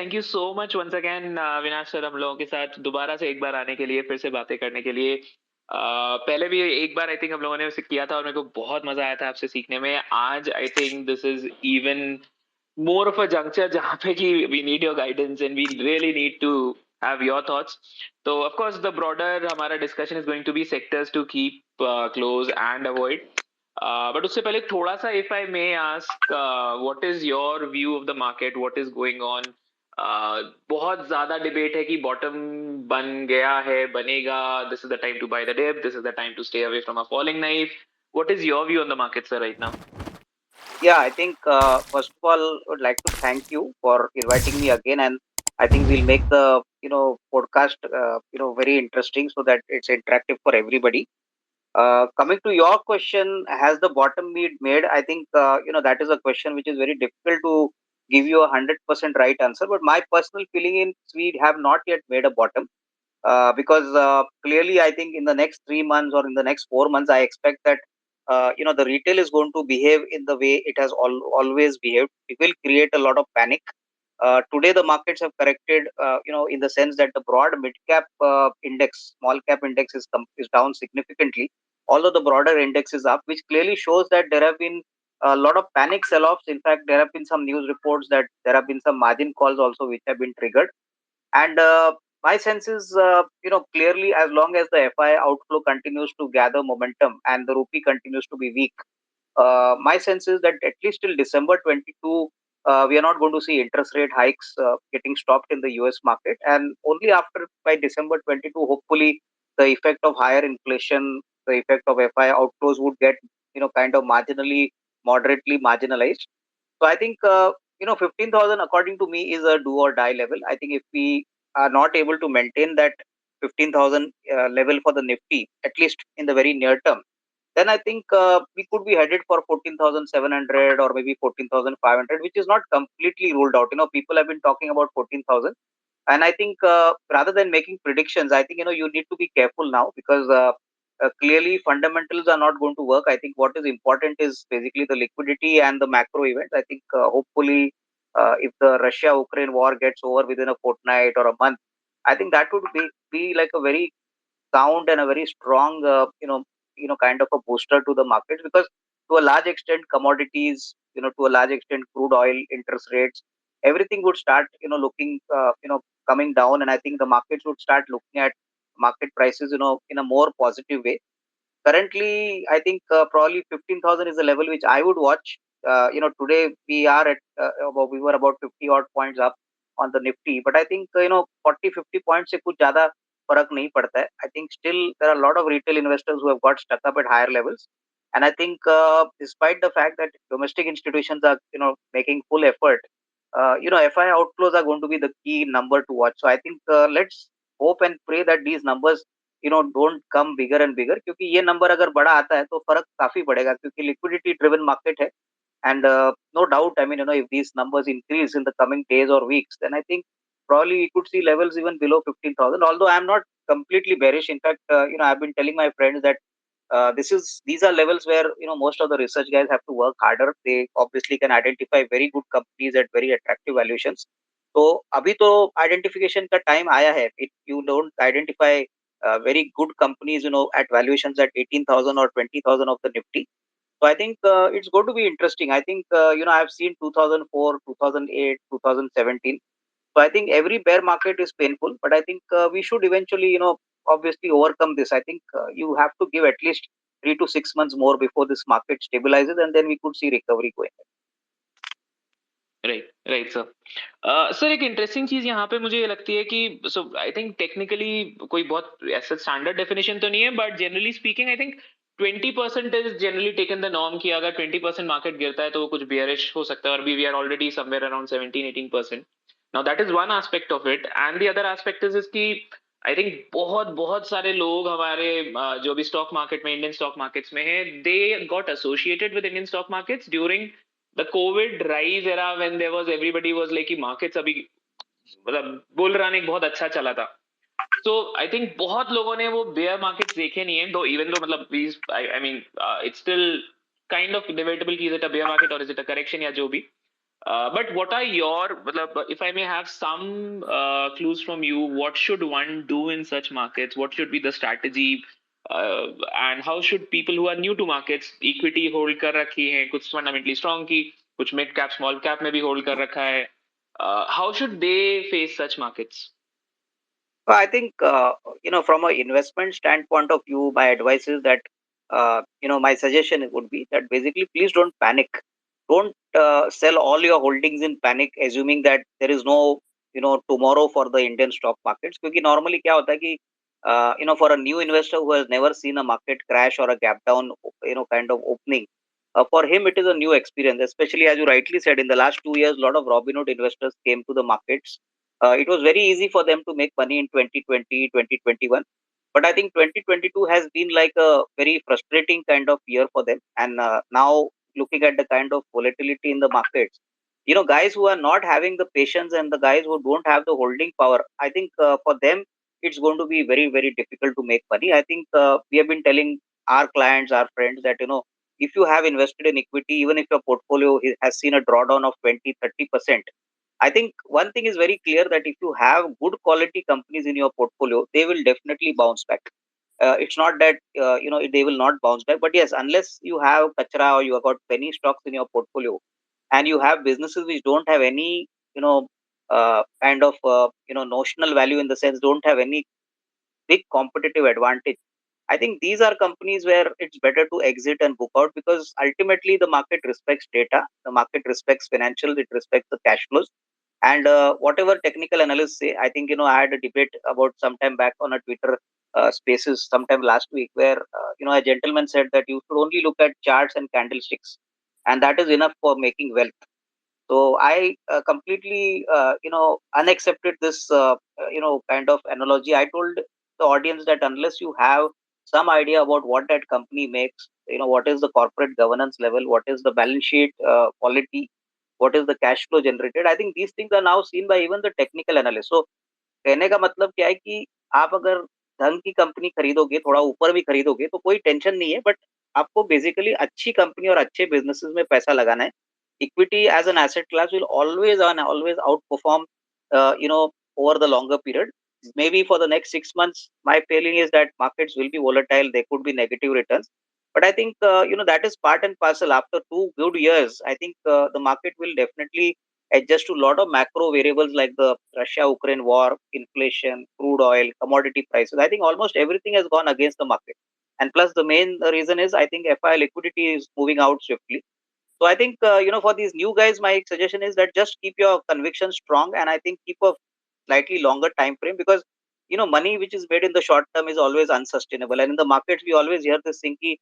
Thank you so much once again Avinash sir हम लोगों के साथ दोबारा से एक बार आने के लिए, फिर से बातें करने के लिए। पहले भी एक बार आई थिंक हम लोगों ने उसे किया था और मेरे को बहुत मजा आया था आपसे सीखने में। आज I think this is even more of a juncture जहाँ पे कि we need your guidance and we really need to have your thoughts. तो ऑफ कोर्स द ब्रॉडर हमारा discussion is going to be sectors to keep close and avoid. But उससे पहले थोड़ा सा if I may ask, what is your view of the market, what is going on? बहुत ज्यादा debate है कि bottom बन गया है, बनेगा, this is the time to buy the dip, this is the time to stay away from a falling knife. What is your view on the market sir right now? Yeah, I think first of all, would like to thank you for inviting me again, and I think we'll make the podcast very interesting so that it's interactive for everybody. Coming to your question, has the bottom been made? I think that is a question which is very difficult to give you 100% right answer. But my personal feeling is we have not yet made a bottom because clearly I think in the next 3 months or in the next 4 months, I expect that the retail is going to behave in the way it has always behaved. It will create a lot of panic. Today the markets have corrected, in the sense that the broad mid cap index, small cap index is down significantly, although the broader index is up, which clearly shows that there have been a lot of panic sell-offs. In fact, there have been some news reports that there have been some margin calls also which have been triggered. And my sense is, clearly as long as the FI outflow continues to gather momentum and the rupee continues to be weak, my sense is that at least till December 22, we are not going to see interest rate hikes getting stopped in the US market. And only after by December 22, hopefully, the effect of higher inflation, the effect of FI outflows would get, kind of moderately marginalized. So I think 15,000 according to me is a do or die level. I think if we are not able to maintain that 15,000 level for the Nifty at least in the very near term, then I think we could be headed for 14,700 or maybe 14,500, which is not completely ruled out. People have been talking about 14,000, and I think rather than making predictions, I think you need to be careful now because clearly fundamentals are not going to work. I think what is important is basically the liquidity and the macro events. I think hopefully if the Russia Ukraine war gets over within a fortnight or a month, I think that would be like a very sound and a very strong kind of a booster to the markets, because to a large extent commodities, to a large extent crude oil, interest rates, everything would start looking coming down, and I think the markets would start looking at market prices in a more positive way. Currently, I think probably 15,000 is the level which I would watch. Today we are at we were about 50 odd points up on the Nifty, but I think 40 50 points से कुछ ज़्यादा फर्क नहीं पड़ता है. I think still there are a lot of retail investors who have got stuck up at higher levels, and I think despite the fact that domestic institutions are making full effort, FI outflows are going to be the key number to watch. So I think let's hope and pray that these numbers don't come bigger and bigger, क्योंकि ये number अगर बड़ा आता है तो फर्क काफी पड़ेगा, क्योंकि लिक्विडिटी ड्रिवन मार्केट है. And no doubt, I mean, if these numbers increase in the coming days or weeks, then I think probably we could see levels even below 15,000. Although I'm not completely bearish. In fact, I've been telling my friends that these are levels where most of the research guys have to work harder. They obviously can identify very good companies at very attractive valuations. तो अभी तो identification का time आया है. If you don't identify very good companies, at valuations at 18,000 or 20,000 of the Nifty. So I think it's going to be interesting. I think I've seen 2004, 2008, 2017. So I think every bear market is painful, but I think we should eventually, obviously overcome this. I think you have to give at least 3 to 6 months more before this market stabilizes, and then we could see recovery going. Right right sir. Sir एक interesting चीज यहाँ पे मुझे ये लगती है कि सो I think technically कोई बहुत ऐसा स्टैंडर्ड डेफिनेशन तो नहीं है, but generally speaking I think 20% is generally taken the norm कि अगर 20% मार्केट गिरता है तो वो कुछ बियरिश हो सकता है, और we are already somewhere around 17-18%. Now that is one aspect of it, and the other aspect is कि आई थिंक बहुत बहुत सारे लोग हमारे जो भी स्टॉक मार्केट में, इंडियन स्टॉक मार्केट्स में है, they got associated with Indian stock markets during the COVID rise era when there was everybody was like कि markets अभी मतलब बुल रन एक बहुत अच्छा चला था. So I think बहुत लोगों ने वो bear markets देखे नहीं है, though even though मतलब I mean it's still kind of debatable कि is it a bear market or is it a correction या जो भी. But what are your, if I may have some clues from you, what should one do in such markets? What should be the strategy? And how should people who are new to markets, equity hold कर रखी है, कुछ fundamentally strong की, कुछ mid cap, small cap में भी hold कर रखा है. How should they face such markets? I think from an investment standpoint of view, my advice is that my suggestion would be that basically please don't panic. Don't sell all your holdings in panic, assuming that there is no tomorrow for the Indian stock markets. Because normally क्या होता है कि for a new investor who has never seen a market crash or a gap down kind of opening, for him it is a new experience. Especially as you rightly said, in the last 2 years, a lot of Robinhood investors came to the markets. It was very easy for them to make money in 2020, 2021. But I think 2022 has been like a very frustrating kind of year for them. And now looking at the kind of volatility in the markets, guys who are not having the patience and the guys who don't have the holding power, I think for them, it's going to be very, very difficult to make money. I think we have been telling our clients, our friends that, if you have invested in equity, even if your portfolio has seen a drawdown of 20, 30%, I think one thing is very clear that if you have good quality companies in your portfolio, they will definitely bounce back. It's not that they will not bounce back, but yes, unless you have kachra or you have got penny stocks in your portfolio, and you have businesses which don't have any kind of notional value, in the sense don't have any big competitive advantage. I think these are companies where it's better to exit and book out, because ultimately the market respects data, the market respects financials, it respects the cash flows. And whatever technical analysts say, I think, I had a debate about some time back on a Twitter spaces sometime last week, where, a gentleman said that you should only look at charts and candlesticks, and that is enough for making wealth. So I completely, unaccepted this, kind of analogy. I told the audience that unless you have some idea about what that company makes, what is the corporate governance level, what is the balance sheet quality, what is the cash flow generated, I think these things are now seen by even the technical analyst. So कहने का मतलब क्या है कि आप अगर ढंग की कंपनी खरीदोगे, थोड़ा ऊपर भी खरीदोगे तो कोई टेंशन नहीं है, बट आपको बेसिकली अच्छी कंपनी और अच्छे बिज़नेसेस में पैसा लगाना है. Equity as an asset class will always and always outperform, over the longer period. Maybe for the next 6 months, my feeling is that markets will be volatile. There could be negative returns, but I think that is part and parcel. After 2 good years, I think the market will definitely adjust to a lot of macro variables like the Russia-Ukraine war, inflation, crude oil, commodity prices. I think almost everything has gone against the market. And plus, the main reason is I think FI liquidity is moving out swiftly. So I think for these new guys, my suggestion is that just keep your conviction strong, and I think keep a slightly longer time frame, because money which is made in the short term is always unsustainable. And in the markets, we always hear this thing कि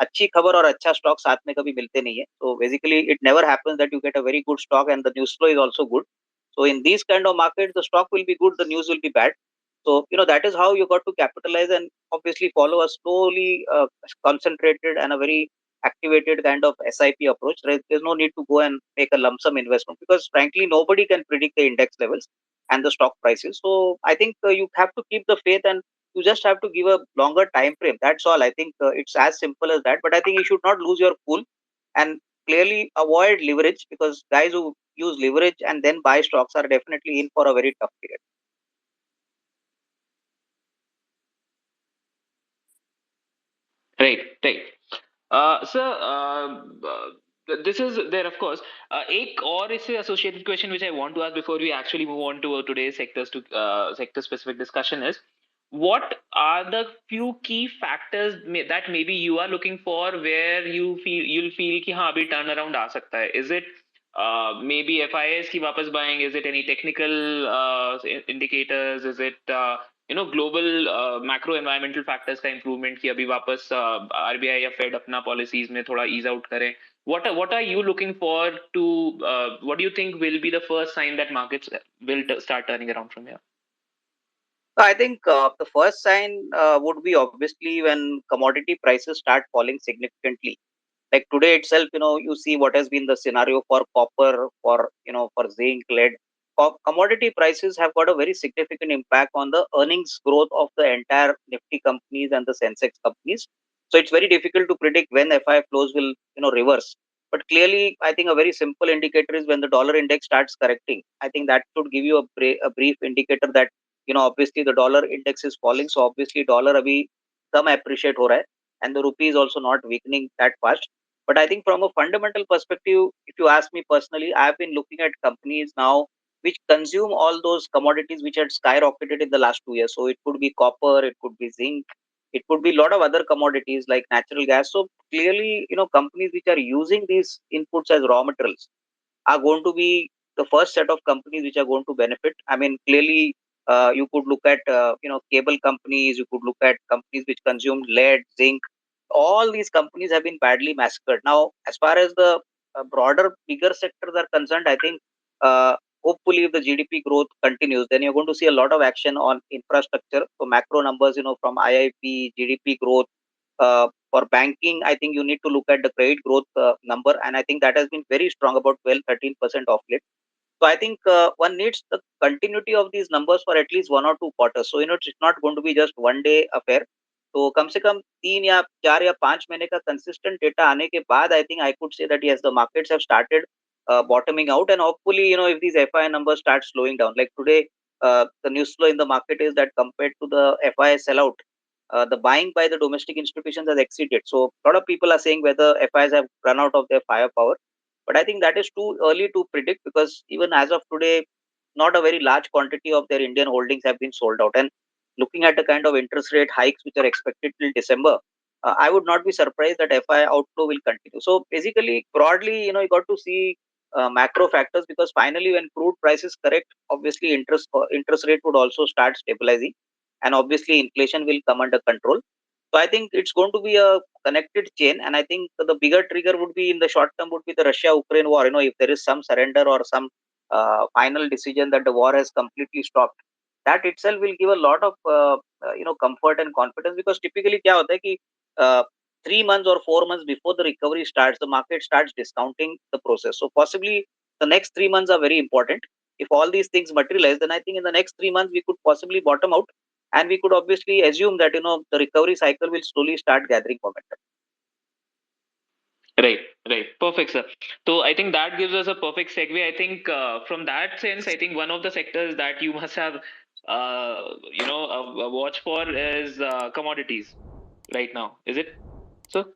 अच्छी खबर और अच्छा stock साथ में कभी मिलते नहीं है. So basically, it never happens that you get a very good stock and the news flow is also good. So in these kind of markets, the stock will be good, the news will be bad. So that is how you got to capitalize, and obviously follow a slowly concentrated and a very activated kind of SIP approach. Right? There's no need to go and make a lump sum investment, because frankly nobody can predict the index levels and the stock prices. So I think you have to keep the faith, and you just have to give a longer time frame. That's all. I think it's as simple as that. But I think you should not lose your cool, and clearly avoid leverage, because guys who use leverage and then buy stocks are definitely in for a very tough period. Right, right. Sir, this is there, of course. एक और इससे associated question which I want to ask before we actually move on to today's sector specific discussion is, what are the few key factors that maybe you are looking for where you'll feel कि हाँ अभी turnaround आ सकता है? Is it maybe FIS की वापस buying? Is it any technical indicators? Is it global macro environmental factors का improvement कि अभी वापस RBI या Fed अपना policies में थोड़ा ease out करें? What are you looking for to what do you think will be the first sign that markets will start turning around from here? So I think the first sign would be obviously when commodity prices start falling significantly. Like today itself, you see what has been the scenario for copper, for zinc, lead. Commodity prices have got a very significant impact on the earnings growth of the entire Nifty companies and the Sensex companies. So it's very difficult to predict when FI flows will, reverse. But clearly, I think a very simple indicator is when the dollar index starts correcting. I think that should give you a brief indicator that obviously the dollar index is falling, so obviously dollar abhi kam appreciate ho raha hai, and the rupee is also not weakening that fast. But I think from a fundamental perspective, if you ask me personally, I have been looking at companies now which consume all those commodities which had skyrocketed in the last 2 years. So it could be copper, it could be zinc, it could be a lot of other commodities like natural gas. So clearly, companies which are using these inputs as raw materials are going to be the first set of companies which are going to benefit. I mean, clearly, you could look at cable companies, you could look at companies which consume lead, zinc. All these companies have been badly massacred. Now, as far as the broader, bigger sectors are concerned, I think hopefully if the GDP growth continues, then you're going to see a lot of action on infrastructure. So macro numbers, from IIP, GDP growth. For banking, I think you need to look at the credit growth number, and I think that has been very strong, about 12-13% of late. So I think one needs the continuity of these numbers for at least 1 or 2 quarters. So it's not going to be just one day affair. तो कम से कम 3 या 4 या 5 महीने का consistent data आने के बाद I think I could say that yes, the markets have started bottoming out, and hopefully if these FI numbers start slowing down, like today, the news flow in the market is that compared to the FI sellout, the buying by the domestic institutions has exceeded. So a lot of people are saying whether FIs have run out of their firepower, but I think that is too early to predict, because even as of today, not a very large quantity of their Indian holdings have been sold out. And looking at the kind of interest rate hikes which are expected till December, I would not be surprised that FI outflow will continue. So basically, broadly, you got to see macro factors, because finally, when crude prices correct, obviously interest rate would also start stabilizing, and obviously inflation will come under control. So I think it's going to be a connected chain, and I think the bigger trigger would be in the short term would be the Russia-Ukraine war. If there is some surrender or some final decision that the war has completely stopped, that itself will give a lot of comfort and confidence, because typically क्या होता है कि 3 months or 4 months before the recovery starts, the market starts discounting the process. So possibly the next 3 months are very important. If all these things materialize, then I think in the next 3 months we could possibly bottom out, and we could obviously assume that the recovery cycle will slowly start gathering momentum. Right, right. Perfect, sir. So I think that gives us a perfect segue. I think from that sense, I think one of the sectors that you must have, a watch for is commodities right now. Is it so?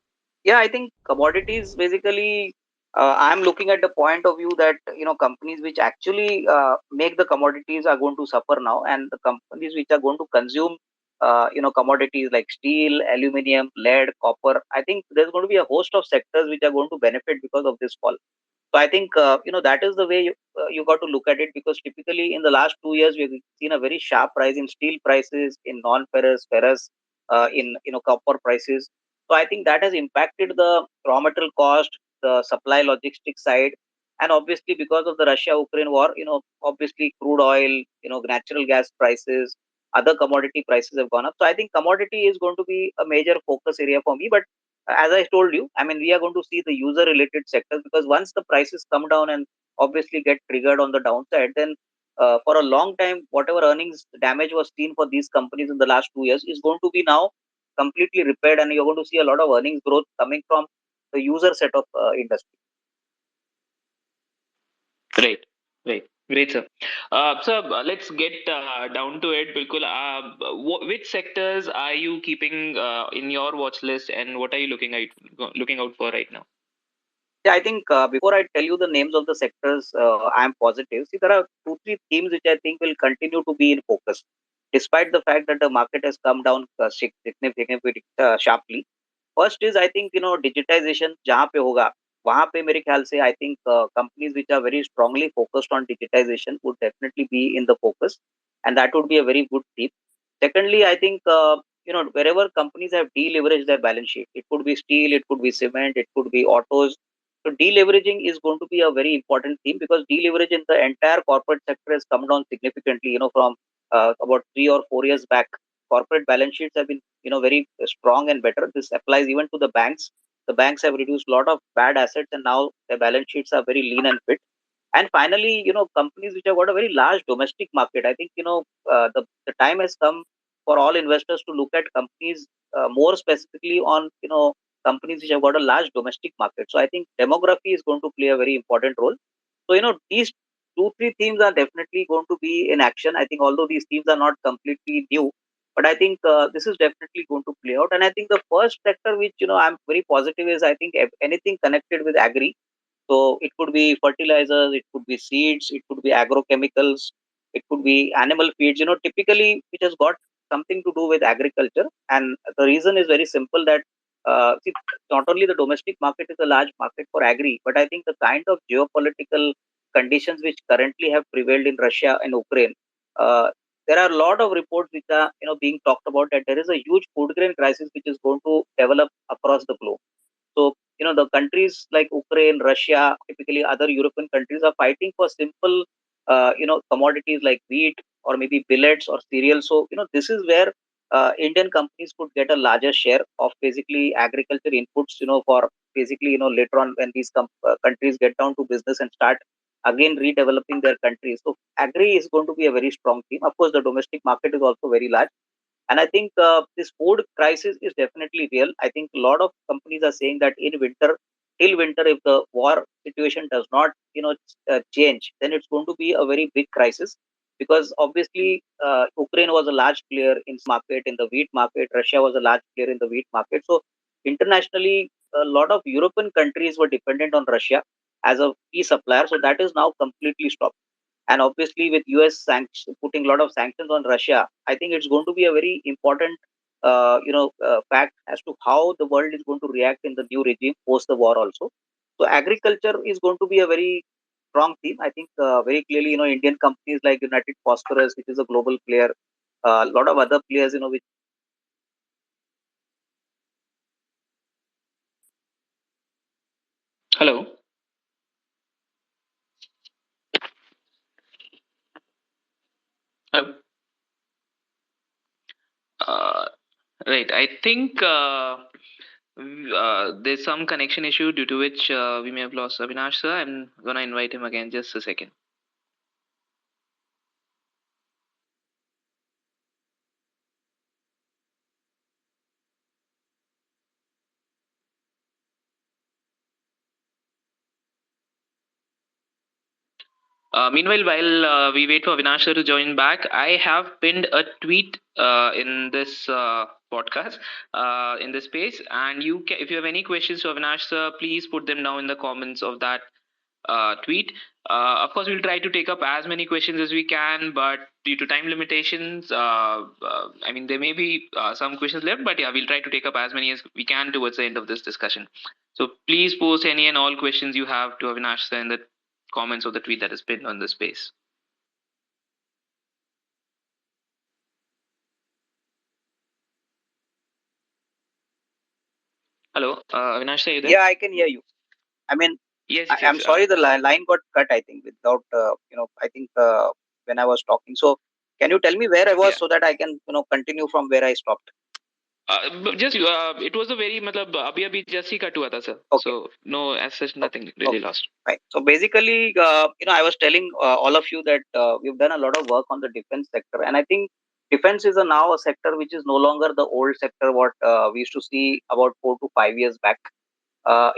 Yeah, I think commodities basically, I'm looking at the point of view that companies which actually make the commodities are going to suffer now, and the companies which are going to consume commodities like steel, aluminium, lead, copper, I think there's going to be a host of sectors which are going to benefit because of this fall. So I think that is the way you got to look at it, because typically in the last 2 years we've seen a very sharp rise in steel prices, in non-ferrous, ferrous, in copper prices. So I think that has impacted the raw material cost, the supply logistics side, and obviously because of the Russia-Ukraine war, obviously crude oil, natural gas prices, other commodity prices have gone up. So I think commodity is going to be a major focus area for me. But as I told you, I mean, we are going to see the user related sectors, because once the prices come down and obviously get triggered on the downside, then for a long time, whatever earnings damage was seen for these companies in the last 2 years is going to be now completely repaired, and you're going to see a lot of earnings growth coming from the user set of industry. Right, right. Great, sir. So let's get down to it. Bilkul, which sectors are you keeping in your watch list, and what are you looking out for right now? Yeah, I think before I tell you the names of the sectors, I am positive. See, there are two, three themes which I think will continue to be in focus, despite the fact that the market has come down significantly sharply. First is, I think, digitization जहाँ पे होगा वहाँ पे मेरे ख्याल से I think companies which are very strongly focused on digitization would definitely be in the focus, and that would be a very good theme. Secondly, I think wherever companies have deleveraged their balance sheet, it could be steel, it could be cement, it could be autos. So deleveraging is going to be a very important theme, because deleverage in the entire corporate sector has come down significantly. From about 3 or 4 years back, corporate balance sheets have been very strong and better. This applies even to the banks. The banks have reduced a lot of bad assets, and now their balance sheets are very lean and fit. And finally, companies which have got a very large domestic market, I think the time has come for all investors to look at companies more specifically on companies which have got a large domestic market. So I think demography is going to play a very important role. So these two three themes are definitely going to be in action. I think although these themes are not completely new, but I think this is definitely going to play out. And I think the first sector which I'm very positive is, I think, anything connected with agri. So it could be fertilizers, it could be seeds, it could be agrochemicals, it could be animal feeds, typically which has got something to do with agriculture. And the reason is very simple, that see, not only the domestic market is a large market for agri, but I think the kind of geopolitical conditions which currently have prevailed in Russia and Ukraine, uh, there are a lot of reports which are being talked about, that there is a huge food grain crisis which is going to develop across the globe. So, the countries like Ukraine, Russia, typically other European countries, are fighting for simple, commodities like wheat or maybe billets or cereals. So, this is where Indian companies could get a larger share of basically agriculture inputs, for basically, later on when these countries get down to business and start again redeveloping their countries. So, agri is going to be a very strong theme. Of course, the domestic market is also very large. And I think this food crisis is definitely real. I think a lot of companies are saying that in winter, till winter, if the war situation does not, change, then it's going to be a very big crisis. Because obviously, Ukraine was a large player in market, in the wheat market. Russia was a large player in the wheat market. So internationally, a lot of European countries were dependent on Russia as a key supplier. So that is now completely stopped. And obviously, with US putting a lot of sanctions on Russia, I think it's going to be a very important, fact as to how the world is going to react in the new regime post the war also. So agriculture is going to be a very strong theme. I think very clearly, Indian companies like United Phosphorus, which is a global player, a lot of other players, which. Hello. Hello. Uh, right. I think there's some connection issue due to which we may have lost Avinash sir. I'm gonna invite him again. Just a second. Meanwhile, while we wait for Avinash sir to join back, I have pinned a tweet in this podcast, in this space, and if you have any questions to Avinash sir, please put them down in the comments of that tweet. Of course, we'll try to take up as many questions as we can, but due to time limitations, I mean, there may be some questions left, but yeah, we'll try to take up as many as we can towards the end of this discussion. So please post any and all questions you have to Avinash sir in the comments of the tweet that is pinned on the space. Hello, Avinash sir, are you there? Yeah, I can hear you. I mean, Yes, I, yes, I'm yes. sorry, the line got cut, I think, without, I think when I was talking. So can you tell me where I was, Yeah. so that I can, continue from where I stopped? Just it was a very मतलब अभी अभी just ही cut हुआ था sir. Okay. So no as such Okay. nothing really Okay. lost. Right. So basically, I was telling all of you that we've done a lot of work on the defense sector, and I think defense is now a sector which is no longer the old sector what we used to see about 4 to 5 years back.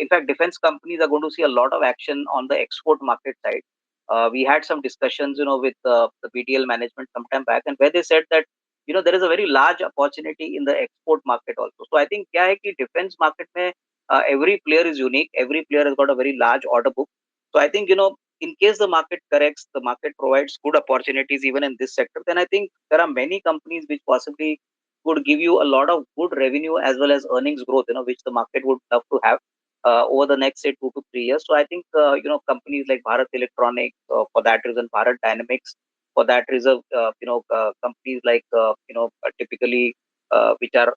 In fact, defense companies are going to see a lot of action on the export market side. We had some discussions, with the BTL management some time back, and where they said that there is a very large opportunity in the export market also. So I think क्या है कि defense market में every player is unique. Every player has got a very large order book. So I think in case the market corrects, the market provides good opportunities even in this sector. Then I think there are many companies which possibly would give you a lot of good revenue as well as earnings growth, which the market would love to have over the next say 2 to 3 years. So I think companies like Bharat Electronics, for that reason, Bharat Dynamics, for that reason, companies like typically which are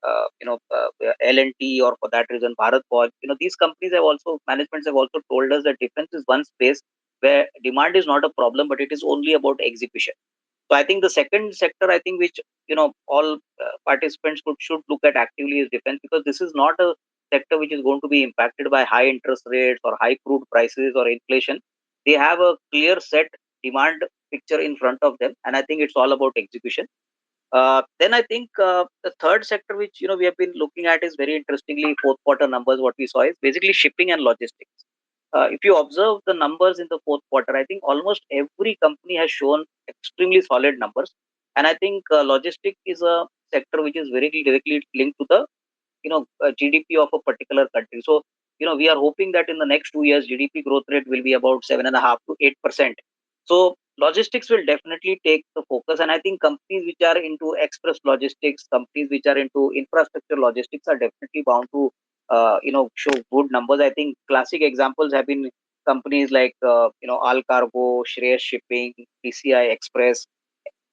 L&T, or for that reason Bharat Forge. These companies have also, managements have also told us that defense is one space where demand is not a problem, but it is only about execution. So I think the second sector, I think, which all participants should look at actively, is defense, because this is not a sector which is going to be impacted by high interest rates or high crude prices or inflation. They have a clear set demand picture in front of them, and I think it's all about execution. Then I think the third sector which we have been looking at is very interestingly fourth quarter numbers. What we saw is basically shipping and logistics. If you observe the numbers in the fourth quarter, I think almost every company has shown extremely solid numbers, and I think logistics is a sector which is very directly linked to the GDP of a particular country. So we are hoping that in the next 2 years GDP growth rate will be about 7.5 to 8%. So logistics will definitely take the focus, and I think companies which are into express logistics, companies which are into infrastructure logistics are definitely bound to show good numbers. I think classic examples have been companies like All Cargo, Shreyas Shipping, PCI Express.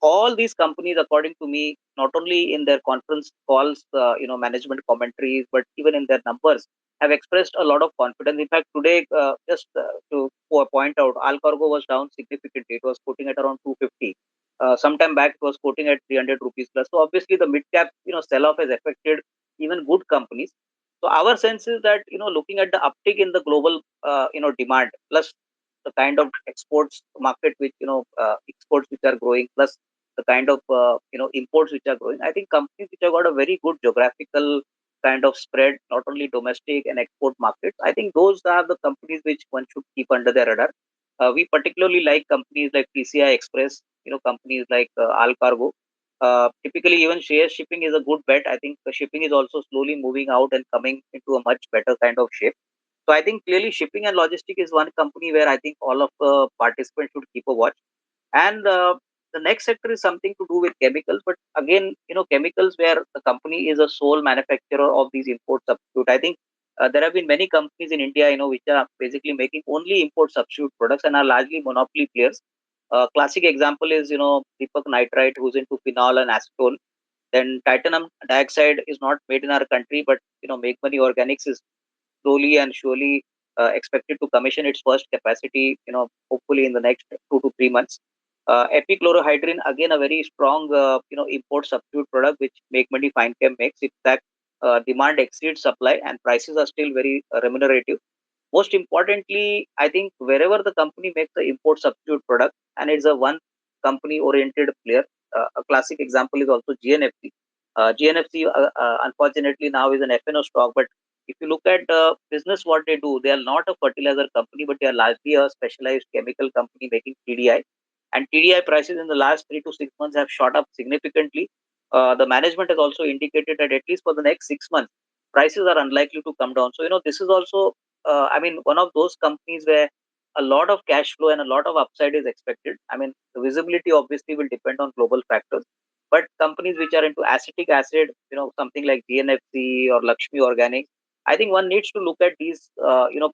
All these companies, according to me, not only in their conference calls, management commentaries, but even in their numbers, have expressed a lot of confidence. In fact, today, just to point out, Alcargo was down significantly. It was quoting at around 250. Sometime back, it was quoting at 300 rupees plus. So obviously, the mid cap, sell-off has affected even good companies. So our sense is that looking at the uptick in the global demand, plus the kind of exports market which exports which are growing, plus the kind of imports which are growing. I think companies which have got a very good geographical kind of spread, not only domestic and export markets. I think those are the companies which one should keep under their radar. We particularly like companies like PCI Express, companies like Al Cargo. Typically, even share shipping is a good bet. I think the shipping is also slowly moving out and coming into a much better kind of shape. So I think clearly shipping and logistics is one company where I think all of the participants should keep a watch. And the next sector is something to do with chemicals, but again, chemicals where the company is a sole manufacturer of these import substitute. I think there have been many companies in India, which are basically making only import substitute products and are largely monopoly players. Classic example is, Deepak Nitrite, who's into phenol and acetone. Then titanium dioxide is not made in our country, but Make Money Organics is slowly and surely expected to commission its first capacity, hopefully in the next 2 to 3 months. Epichlorohydrin, again, a very strong, import substitute product which Make Money Fine Chem makes. In fact, demand exceeds supply and prices are still very remunerative. Most importantly, I think wherever the company makes the import substitute product and it's a one company oriented player, a classic example is also GNFC. GNFC, unfortunately, now is an FNO stock, but if you look at the business, what they do, they are not a fertilizer company, but they are largely a specialized chemical company making TDI. And TDI prices in the last 3 to 6 months have shot up significantly. The management has also indicated that at least for the next 6 months, prices are unlikely to come down. So, this is also, one of those companies where a lot of cash flow and a lot of upside is expected. I mean, the visibility obviously will depend on global factors. But companies which are into acetic acid, something like GNFC or Lakshmi Organics, I think one needs to look at these,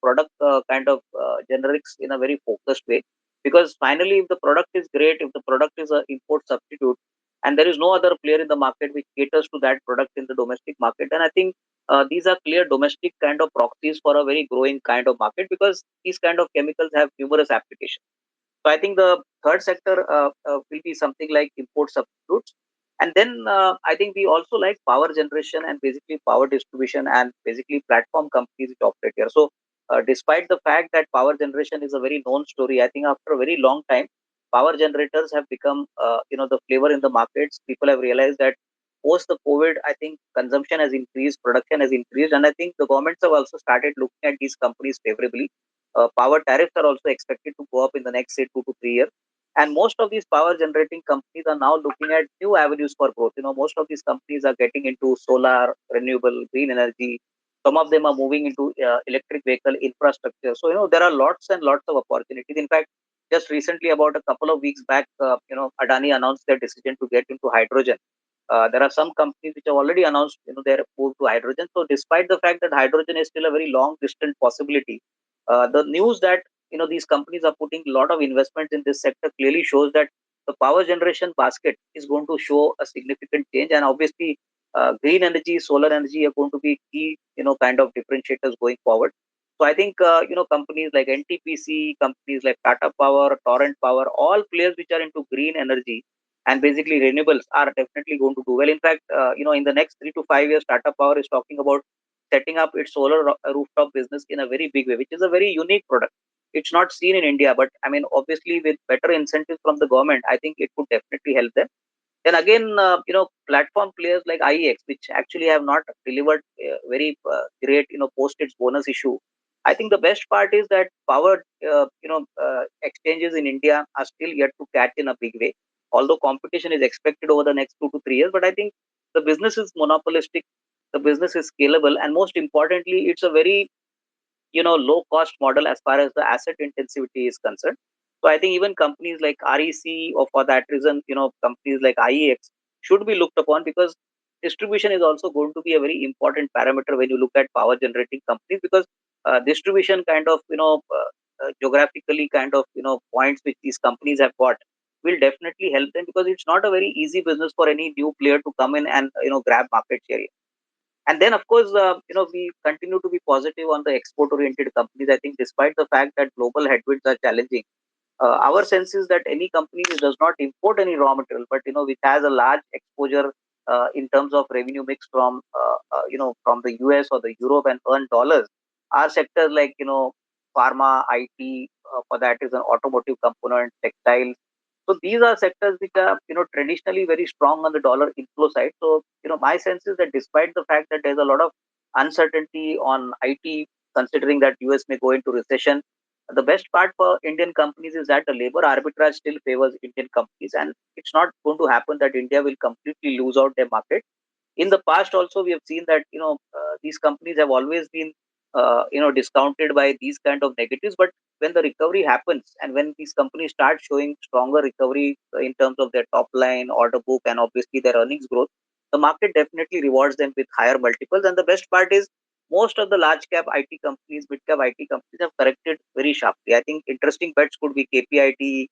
product kind of generics in a very focused way, because finally, if the product is great, if the product is an import substitute, and there is no other player in the market which caters to that product in the domestic market, then I think these are clear domestic kind of proxies for a very growing kind of market, because these kind of chemicals have numerous applications. So I think the third sector will be something like import substitutes. And then I think we also like power generation and basically power distribution and basically platform companies which operate here. So despite the fact that power generation is a very known story, I think after a very long time, power generators have become the flavor in the markets. People have realized that post the COVID, I think consumption has increased, production has increased, and I think the governments have also started looking at these companies favorably. Power tariffs are also expected to go up in the next, say, 2 to 3 years. And most of these power generating companies are now looking at new avenues for growth. Most of these companies are getting into solar, renewable, green energy. Some of them are moving into electric vehicle infrastructure. So, there are lots and lots of opportunities. In fact, just recently, about a couple of weeks back, Adani announced their decision to get into hydrogen. There are some companies which have already announced, their move to hydrogen. So, despite the fact that hydrogen is still a very long distant possibility, the news that these companies are putting a lot of investment in this sector clearly shows that the power generation basket is going to show a significant change, and obviously green energy, solar energy are going to be key kind of differentiators going forward. So I think companies like NTPC, companies like Tata Power, Torrent Power, all players which are into green energy and basically renewables are definitely going to do well. In fact, in the next 3 to 5 years, Tata Power is talking about setting up its solar rooftop business in a very big way, which is a very unique product. It's not seen in India, but I mean, obviously, with better incentives from the government, I think it could definitely help them. Then again, platform players like IEX, which actually have not delivered very great, post its bonus issue. I think the best part is that power, exchanges in India are still yet to catch in a big way. Although competition is expected over the next 2 to 3 years, but I think the business is monopolistic, the business is scalable, and most importantly, it's a very low cost model as far as the asset intensity is concerned. So I think even companies like REC, or for that reason, companies like IEX should be looked upon, because distribution is also going to be a very important parameter when you look at power generating companies, because distribution kind of geographically kind of points which these companies have got will definitely help them, because it's not a very easy business for any new player to come in and grab market share. And then, of course, we continue to be positive on the export-oriented companies. I think despite the fact that global headwinds are challenging, our sense is that any company which does not import any raw material, but which has a large exposure in terms of revenue mix from from the US or the Europe and earn dollars, are sectors like pharma, IT, for that is an automotive component, textiles. So these are sectors which are traditionally very strong on the dollar inflow side. So my sense is that despite the fact that there's a lot of uncertainty on IT, considering that US may go into recession, the best part for Indian companies is that the labor arbitrage still favors Indian companies, and it's not going to happen that India will completely lose out their market. In the past also we have seen that these companies have always been discounted by these kind of negatives, but when the recovery happens and when these companies start showing stronger recovery in terms of their top line order book and obviously their earnings growth, the market definitely rewards them with higher multiples. And the best part is most of the large cap IT companies, mid cap IT companies have corrected very sharply. I think interesting bets could be KPIT,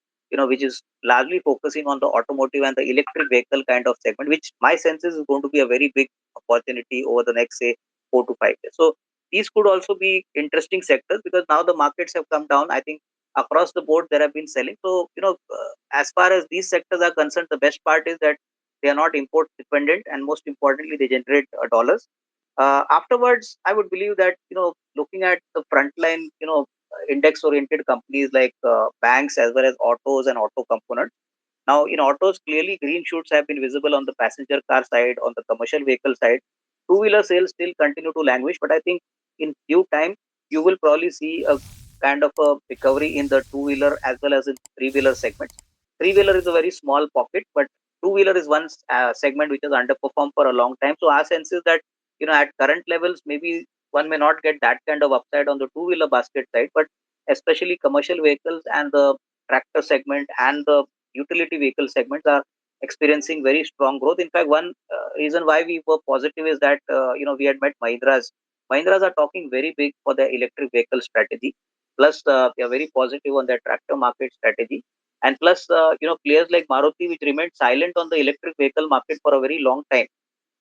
which is largely focusing on the automotive and the electric vehicle kind of segment, which my sense is going to be a very big opportunity over the next, say, 4 to 5 years. So these could also be interesting sectors, because now the markets have come down. I think across the board there have been selling. So, as far as these sectors are concerned, the best part is that they are not import dependent, and most importantly, they generate dollars. Afterwards, I would believe that looking at the frontline, index-oriented companies like banks as well as autos and auto components. Now, in autos, clearly green shoots have been visible on the passenger car side, on the commercial vehicle side. Two-wheeler sales still continue to languish, but I think in due time you will probably see a kind of a recovery in the two-wheeler as well as in three-wheeler segments. Three-wheeler is a very small pocket, but two-wheeler is one segment which has underperformed for a long time. So our sense is that at current levels, maybe one may not get that kind of upside on the two-wheeler basket side, but especially commercial vehicles and the tractor segment and the utility vehicle segments are experiencing very strong growth. In fact, one reason why we were positive is that we had met Mahindras. Mahindras are talking very big for their electric vehicle strategy. Plus, they are very positive on their tractor market strategy. And plus, players like Maruti, which remained silent on the electric vehicle market for a very long time.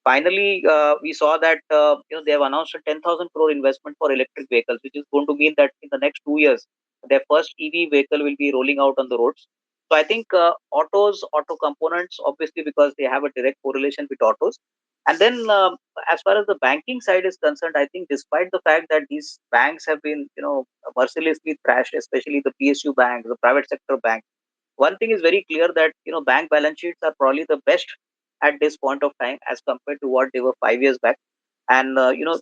Finally, we saw that they have announced a 10,000 crore investment for electric vehicles, which is going to mean that in the next 2 years, their first EV vehicle will be rolling out on the roads. So I think auto components, obviously because they have a direct correlation with autos. And then, as far as the banking side is concerned, I think despite the fact that these banks have been, mercilessly thrashed, especially the PSU banks, the private sector banks, one thing is very clear that bank balance sheets are probably the best at this point of time as compared to what they were 5 years back. And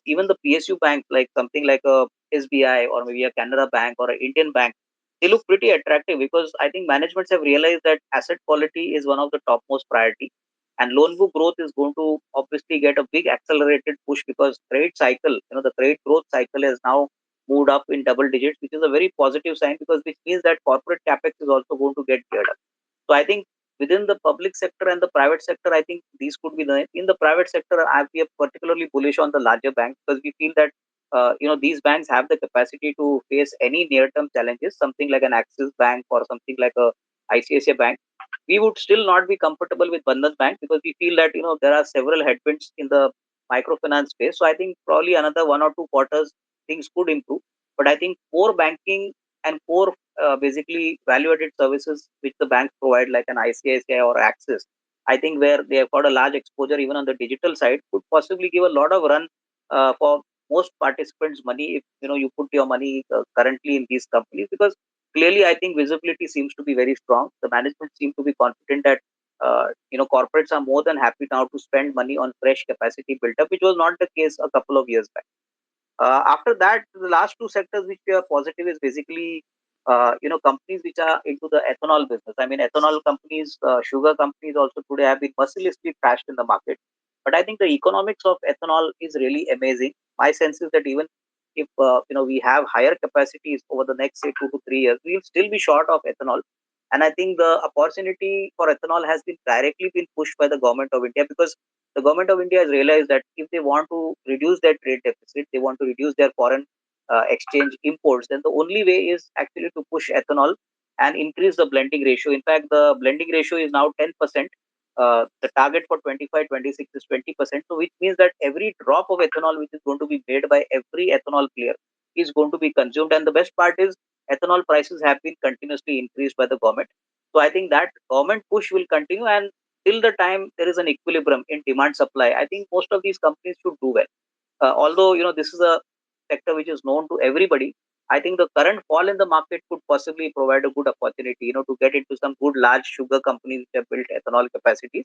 even the PSU bank, like something like a SBI or maybe a Canara Bank or an Indian bank, they look pretty attractive, because I think managements have realized that asset quality is one of the topmost priority, and loan book growth is going to obviously get a big accelerated push, because credit cycle, the credit growth cycle has now moved up in double digits, which is a very positive sign, because which means that corporate capex is also going to get geared up. So I think within the public sector and the private sector, I think these could be the, in the private sector, we are particularly bullish on the larger banks, because we feel that these banks have the capacity to face any near-term challenges, something like an Axis Bank or something like a ICICI Bank. We would still not be comfortable with Bandhan Bank, because we feel that there are several headwinds in the microfinance space. So I think probably another 1 or 2 quarters things could improve. But I think core banking and core basically value-added services which the banks provide, like an ICICI or Axis, I think where they have got a large exposure even on the digital side, could possibly give a lot of run for most participants' money if you put your money currently in these companies, because clearly I think visibility seems to be very strong. The management seem to be confident that corporates are more than happy now to spend money on fresh capacity built up, which was not the case a couple of years back. After that, the last two sectors which we are positive is basically companies which are into the ethanol business. I mean, ethanol companies, sugar companies also today have been mercilessly trashed in the market. But I think the economics of ethanol is really amazing. My sense is that even if we have higher capacities over the next say 2 to 3 years, we will still be short of ethanol. And I think the opportunity for ethanol has been directly been pushed by the government of India, because the government of India has realized that if they want to reduce their trade deficit, they want to reduce their foreign exchange imports, then the only way is actually to push ethanol and increase the blending ratio. In fact, the blending ratio is now 10%. The target for 25-26 is 20%. So, which means that every drop of ethanol which is going to be made by every ethanol player is going to be consumed. And the best part is ethanol prices have been continuously increased by the government. So, I think that government push will continue, and till the time there is an equilibrium in demand supply, I think most of these companies should do well. Although this is a sector which is known to everybody, I think the current fall in the market could possibly provide a good opportunity, to get into some good large sugar companies which have built ethanol capacities.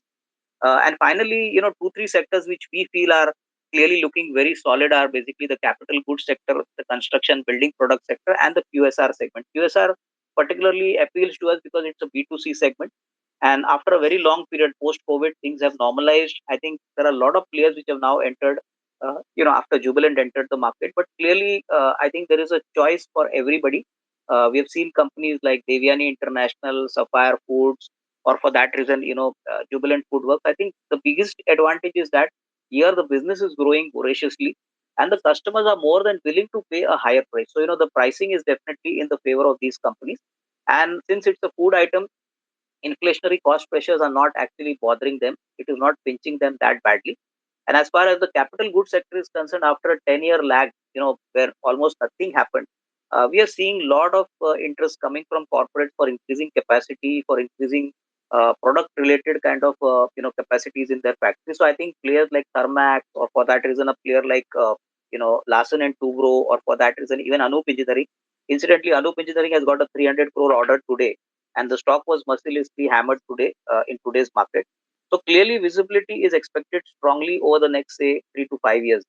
And finally, 2, 3 sectors which we feel are clearly looking very solid are basically the capital goods sector, the construction building product sector, and the QSR segment. QSR particularly appeals to us because it's a B2C segment. And after a very long period post COVID, things have normalized. I think there are a lot of players which have now entered, after Jubilant entered the market. But clearly, I think there is a choice for everybody. We have seen companies like Devyani International, Sapphire Foods, or for that reason, Jubilant Foodworks. I think the biggest advantage is that here the business is growing voraciously, and the customers are more than willing to pay a higher price. So, the pricing is definitely in the favor of these companies. And since it's a food item, inflationary cost pressures are not actually bothering them. It is not pinching them that badly. And as far as the capital goods sector is concerned, after a 10-year lag, where almost nothing happened, we are seeing a lot of interest coming from corporates for increasing capacity, for increasing product-related kind of capacities in their factories. So I think players like Thermax, or for that reason, a player like Larsen and Toubro, or for that reason, even Anup Engineering. Incidentally, Anup Engineering has got a 300 crore order today, and the stock was mercilessly hammered today in today's market. So clearly, visibility is expected strongly over the next, say, 3 to 5 years.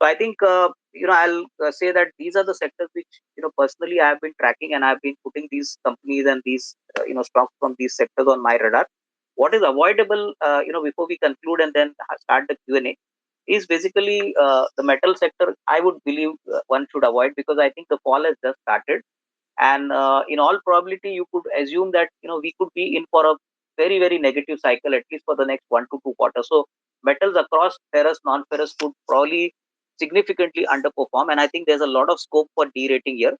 So I think I'll say that these are the sectors which personally I have been tracking, and I've been putting these companies and these stocks from these sectors on my radar. What is avoidable, before we conclude and then start the Q&A, is basically the metal sector. I would believe one should avoid, because I think the fall has just started, and in all probability you could assume that we could be in for a very very negative cycle, at least for the next 1 to 2 quarters. So metals across ferrous, non-ferrous could probably significantly underperform, and I think there's a lot of scope for derating here.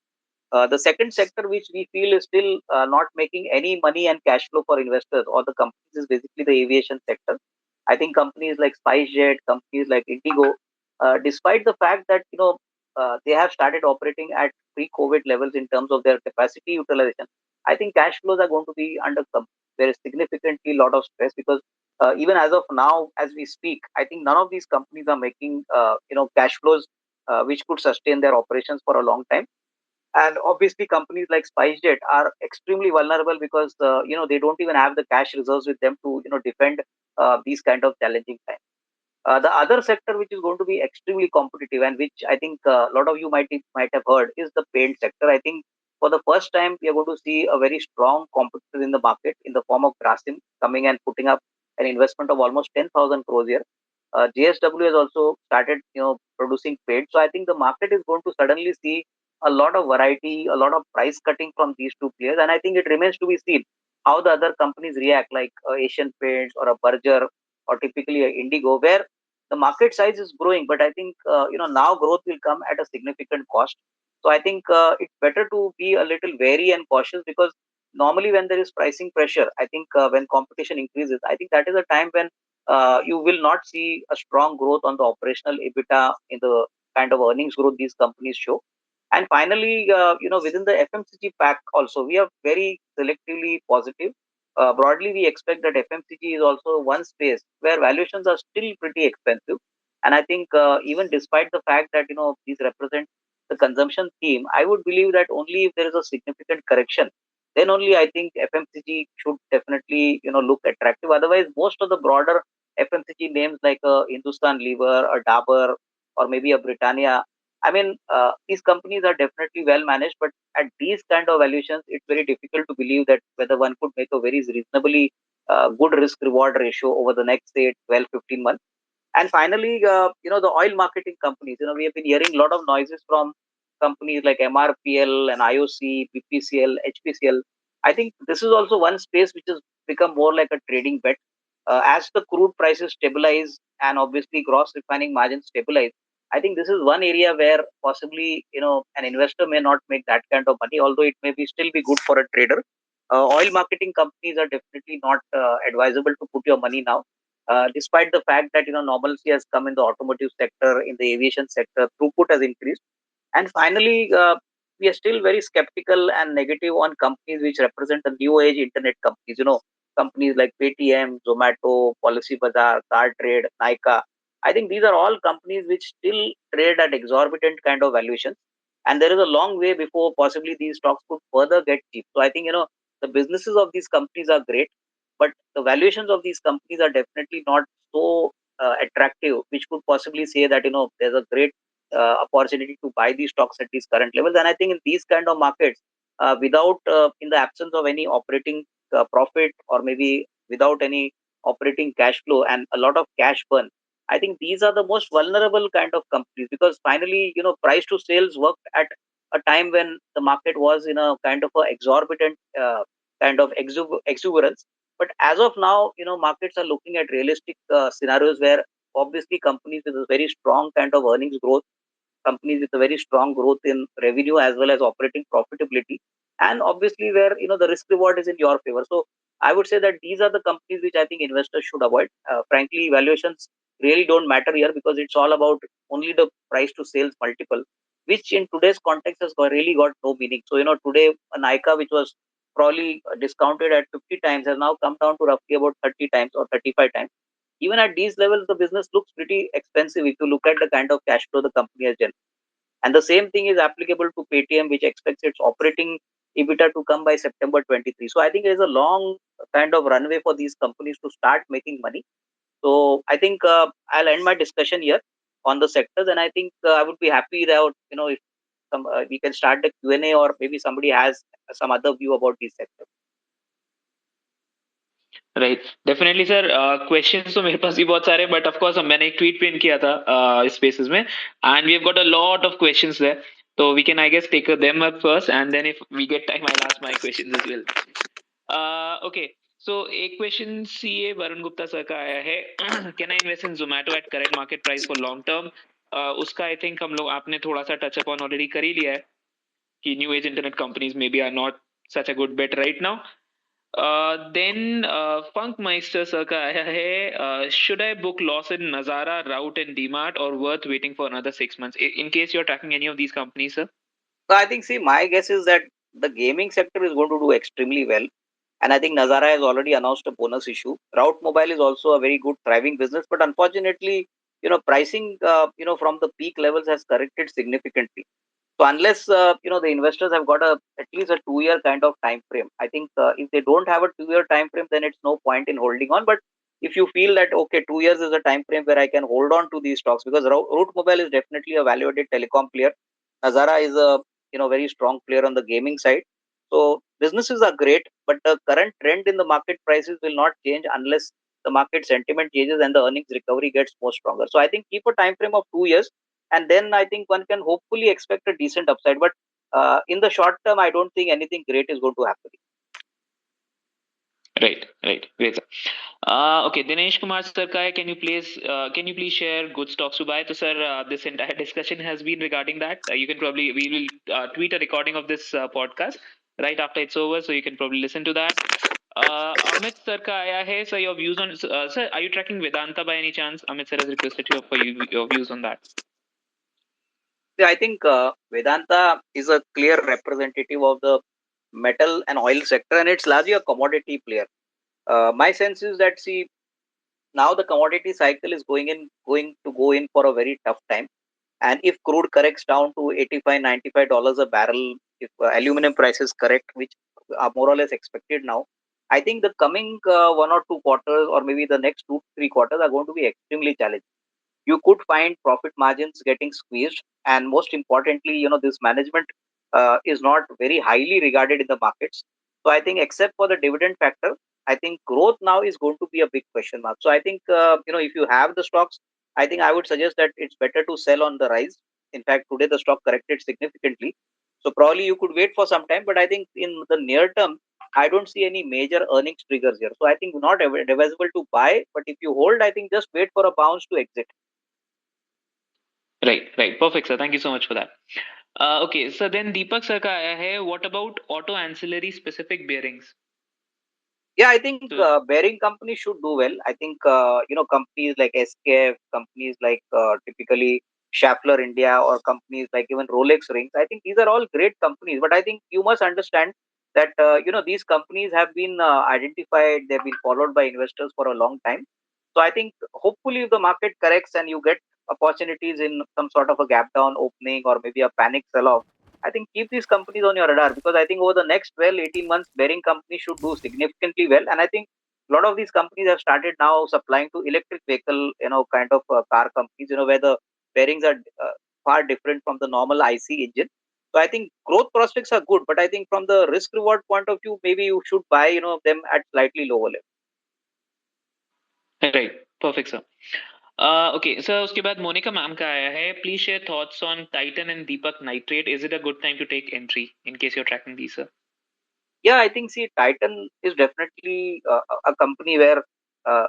The second sector which we feel is still not making any money and cash flow for investors or the companies is basically the aviation sector. I think companies like SpiceJet, companies like Indigo, despite the fact that they have started operating at pre-COVID levels in terms of their capacity utilization, I think cash flows are going to be under there is significantly lot of stress, because even as of now, as we speak, I think none of these companies are making cash flows which could sustain their operations for a long time. And obviously companies like SpiceJet are extremely vulnerable, because they don't even have the cash reserves with them to defend these kind of challenging times. The other sector which is going to be extremely competitive, and which I think a lot of you might have heard, is the paint sector. I think for the first time we are going to see a very strong competitor in the market in the form of Grasim coming and putting up an investment of almost 10,000 crores here. JSW has also started producing paint. So I think the market is going to suddenly see a lot of variety, a lot of price cutting from these two players, and I think it remains to be seen how the other companies react, like Asian Paints or a Berger, or typically a Indigo, where the market size is growing, but I think now growth will come at a significant cost. So I think it's better to be a little wary and cautious, because normally when there is pricing pressure, I think when competition increases, I think that is a time when you will not see a strong growth on the operational EBITDA in the kind of earnings growth these companies show. And finally, within the FMCG pack also, we are very selectively positive. Broadly, we expect that FMCG is also one space where valuations are still pretty expensive. And I think even despite the fact that these represent the consumption theme, I would believe that only if there is a significant correction, then only I think FMCG should definitely look attractive. Otherwise, most of the broader FMCG names like Hindustan Lever, a Dabur, or maybe a Britannia. I mean, these companies are definitely well managed, but at these kind of valuations, it's very difficult to believe that whether one could make a very reasonably good risk reward ratio over the next say 12, 15 months. And finally, the oil marketing companies. We have been hearing a lot of noises from companies like MRPL and IOC, BPCL, HPCL. I think this is also one space which has become more like a trading bet. As the crude prices stabilize and obviously gross refining margins stabilize, I think this is one area where possibly an investor may not make that kind of money, although it may be still be good for a trader. Oil marketing companies are definitely not advisable to put your money now, despite the fact that normalcy has come in the automotive sector, in the aviation sector, throughput has increased. And finally, we are still very skeptical and negative on companies which represent the new age internet companies. Companies like Paytm, Zomato, Policy Bazaar, Car Trade, Nykaa. I think these are all companies which still trade at exorbitant kind of valuations, and there is a long way before possibly these stocks could further get cheap. So I think the businesses of these companies are great, but the valuations of these companies are definitely not so attractive, which could possibly say that there's a great opportunity to buy these stocks at these current levels. And I think in these kind of markets, without in the absence of any operating profit, or maybe without any operating cash flow and a lot of cash burn, I think these are the most vulnerable kind of companies, because finally price to sales worked at a time when the market was in a kind of a exorbitant kind of exuberance. But as of now, markets are looking at realistic scenarios where obviously companies with a very strong kind of earnings growth, companies with a very strong growth in revenue as well as operating profitability, and obviously where the risk reward is in your favor. So I would say that these are the companies which I think investors should avoid. Frankly, valuations really don't matter here, because it's all about only the price to sales multiple, which in today's context has really got no meaning. So today a Nykaa, which was probably discounted at 50 times, has now come down to roughly about 30 times or 35 times. Even at these levels, the business looks pretty expensive if you look at the kind of cash flow the company has generated. And the same thing is applicable to Paytm, which expects its operating EBITDA to come by September 23. So I think there's a long kind of runway for these companies to start making money. So I think I'll end my discussion here on the sectors, and I think I would be happy that if we can start the Q&A, or maybe somebody has some other view about these sectors. Right definitely sir questions तो मेरे पास भी बहुत सारे but of course मैंने एक tweet pin किया था इस स्पेसेस में and we have got a lot of questions there तो we can I guess take them up first and then if we get time I ask my questions as well okay so एक question CA Varun Gupta sir का आया है can I invest in Zomato at current market price for long term उसका I think हम लोग आपने थोड़ा सा टच अपॉन ऑलरेडी कर ही लिया है कि new age internet companies maybe are not such a good bet right now then Funkmeister sir का आया है should I book loss in Nazara, Route and DMart or worth waiting for another 6 months in case you're tracking any of these companies, sir? So I think, see, my guess is that the gaming sector is going to do extremely well. And I think Nazara has already announced a bonus issue. Route Mobile is also a very good thriving business, but unfortunately, pricing, from the peak levels has corrected significantly. So unless the investors have got at least a 2 year kind of time frame, I think if they don't have a 2 year time frame, then it's no point in holding on. But if you feel that okay, 2 years is a time frame where I can hold on to these stocks, because Route Mobile is definitely a value-added telecom player. Nazara is a very strong player on the gaming side. So businesses are great, but the current trend in the market prices will not change unless the market sentiment changes and the earnings recovery gets more stronger. So I think keep a time frame of 2 years, and then I think one can hopefully expect a decent upside. But in the short term, I don't think anything great is going to happen. Right. Great. Okay, Dinesh Kumar sir ka hai, can you please share good stocks to buy? So sir, this entire discussion has been regarding that. We will tweet a recording of this podcast right after it's over, so you can probably listen to that. Amit sir ka aaya hai, sir, your views on sir, are you tracking Vedanta by any chance? Amit sir has requested you for your views on that. See, I think Vedanta is a clear representative of the metal and oil sector, and it's largely a commodity player. My sense is that, see, now the commodity cycle is going to go in for a very tough time. And if crude corrects down to $85, $95 a barrel, if aluminum prices correct, which more or less expected now. I think the coming 1 or 2 quarters, or maybe the next 2 3 quarters, are going to be extremely challenging. You could find profit margins getting squeezed, and most importantly, this management is not very highly regarded in the markets. So I think, except for the dividend factor, I think growth now is going to be a big question mark. So I think, if you have the stocks, I think I would suggest that it's better to sell on the rise. In fact, today the stock corrected significantly, so probably you could wait for some time. But I think in the near term, I don't see any major earnings triggers here. So I think not advisable to buy, but if you hold, I think just wait for a bounce to exit. Right, right. Perfect, sir. Thank you so much for that. Okay, so then Deepak sir का आया है. What about auto ancillary specific bearings? Yeah, I think So, bearing companies should do well. I think companies like SKF, companies like typically Schaeffler India, or companies like even Rolex Rings. I think these are all great companies, but I think you must understand that these companies have been identified. They've been followed by investors for a long time. So I think hopefully, if the market corrects and you get opportunities in some sort of a gap down opening or maybe a panic sell off, I think keep these companies on your radar, because I think over the next 12, 18 months, bearing companies should do significantly well. And I think a lot of these companies have started now supplying to electric vehicle, kind of car companies, where the bearings are far different from the normal IC engine. So I think growth prospects are good, but I think from the risk reward point of view, maybe you should buy, them at slightly lower level. right. Perfect, sir. Okay, so उसके बाद Monika ma'am का आया है. Please share thoughts on Titan and Deepak Nitrate. Is it a good time to take entry in case you're tracking these, sir? Yeah, I think, see, Titan is definitely a company where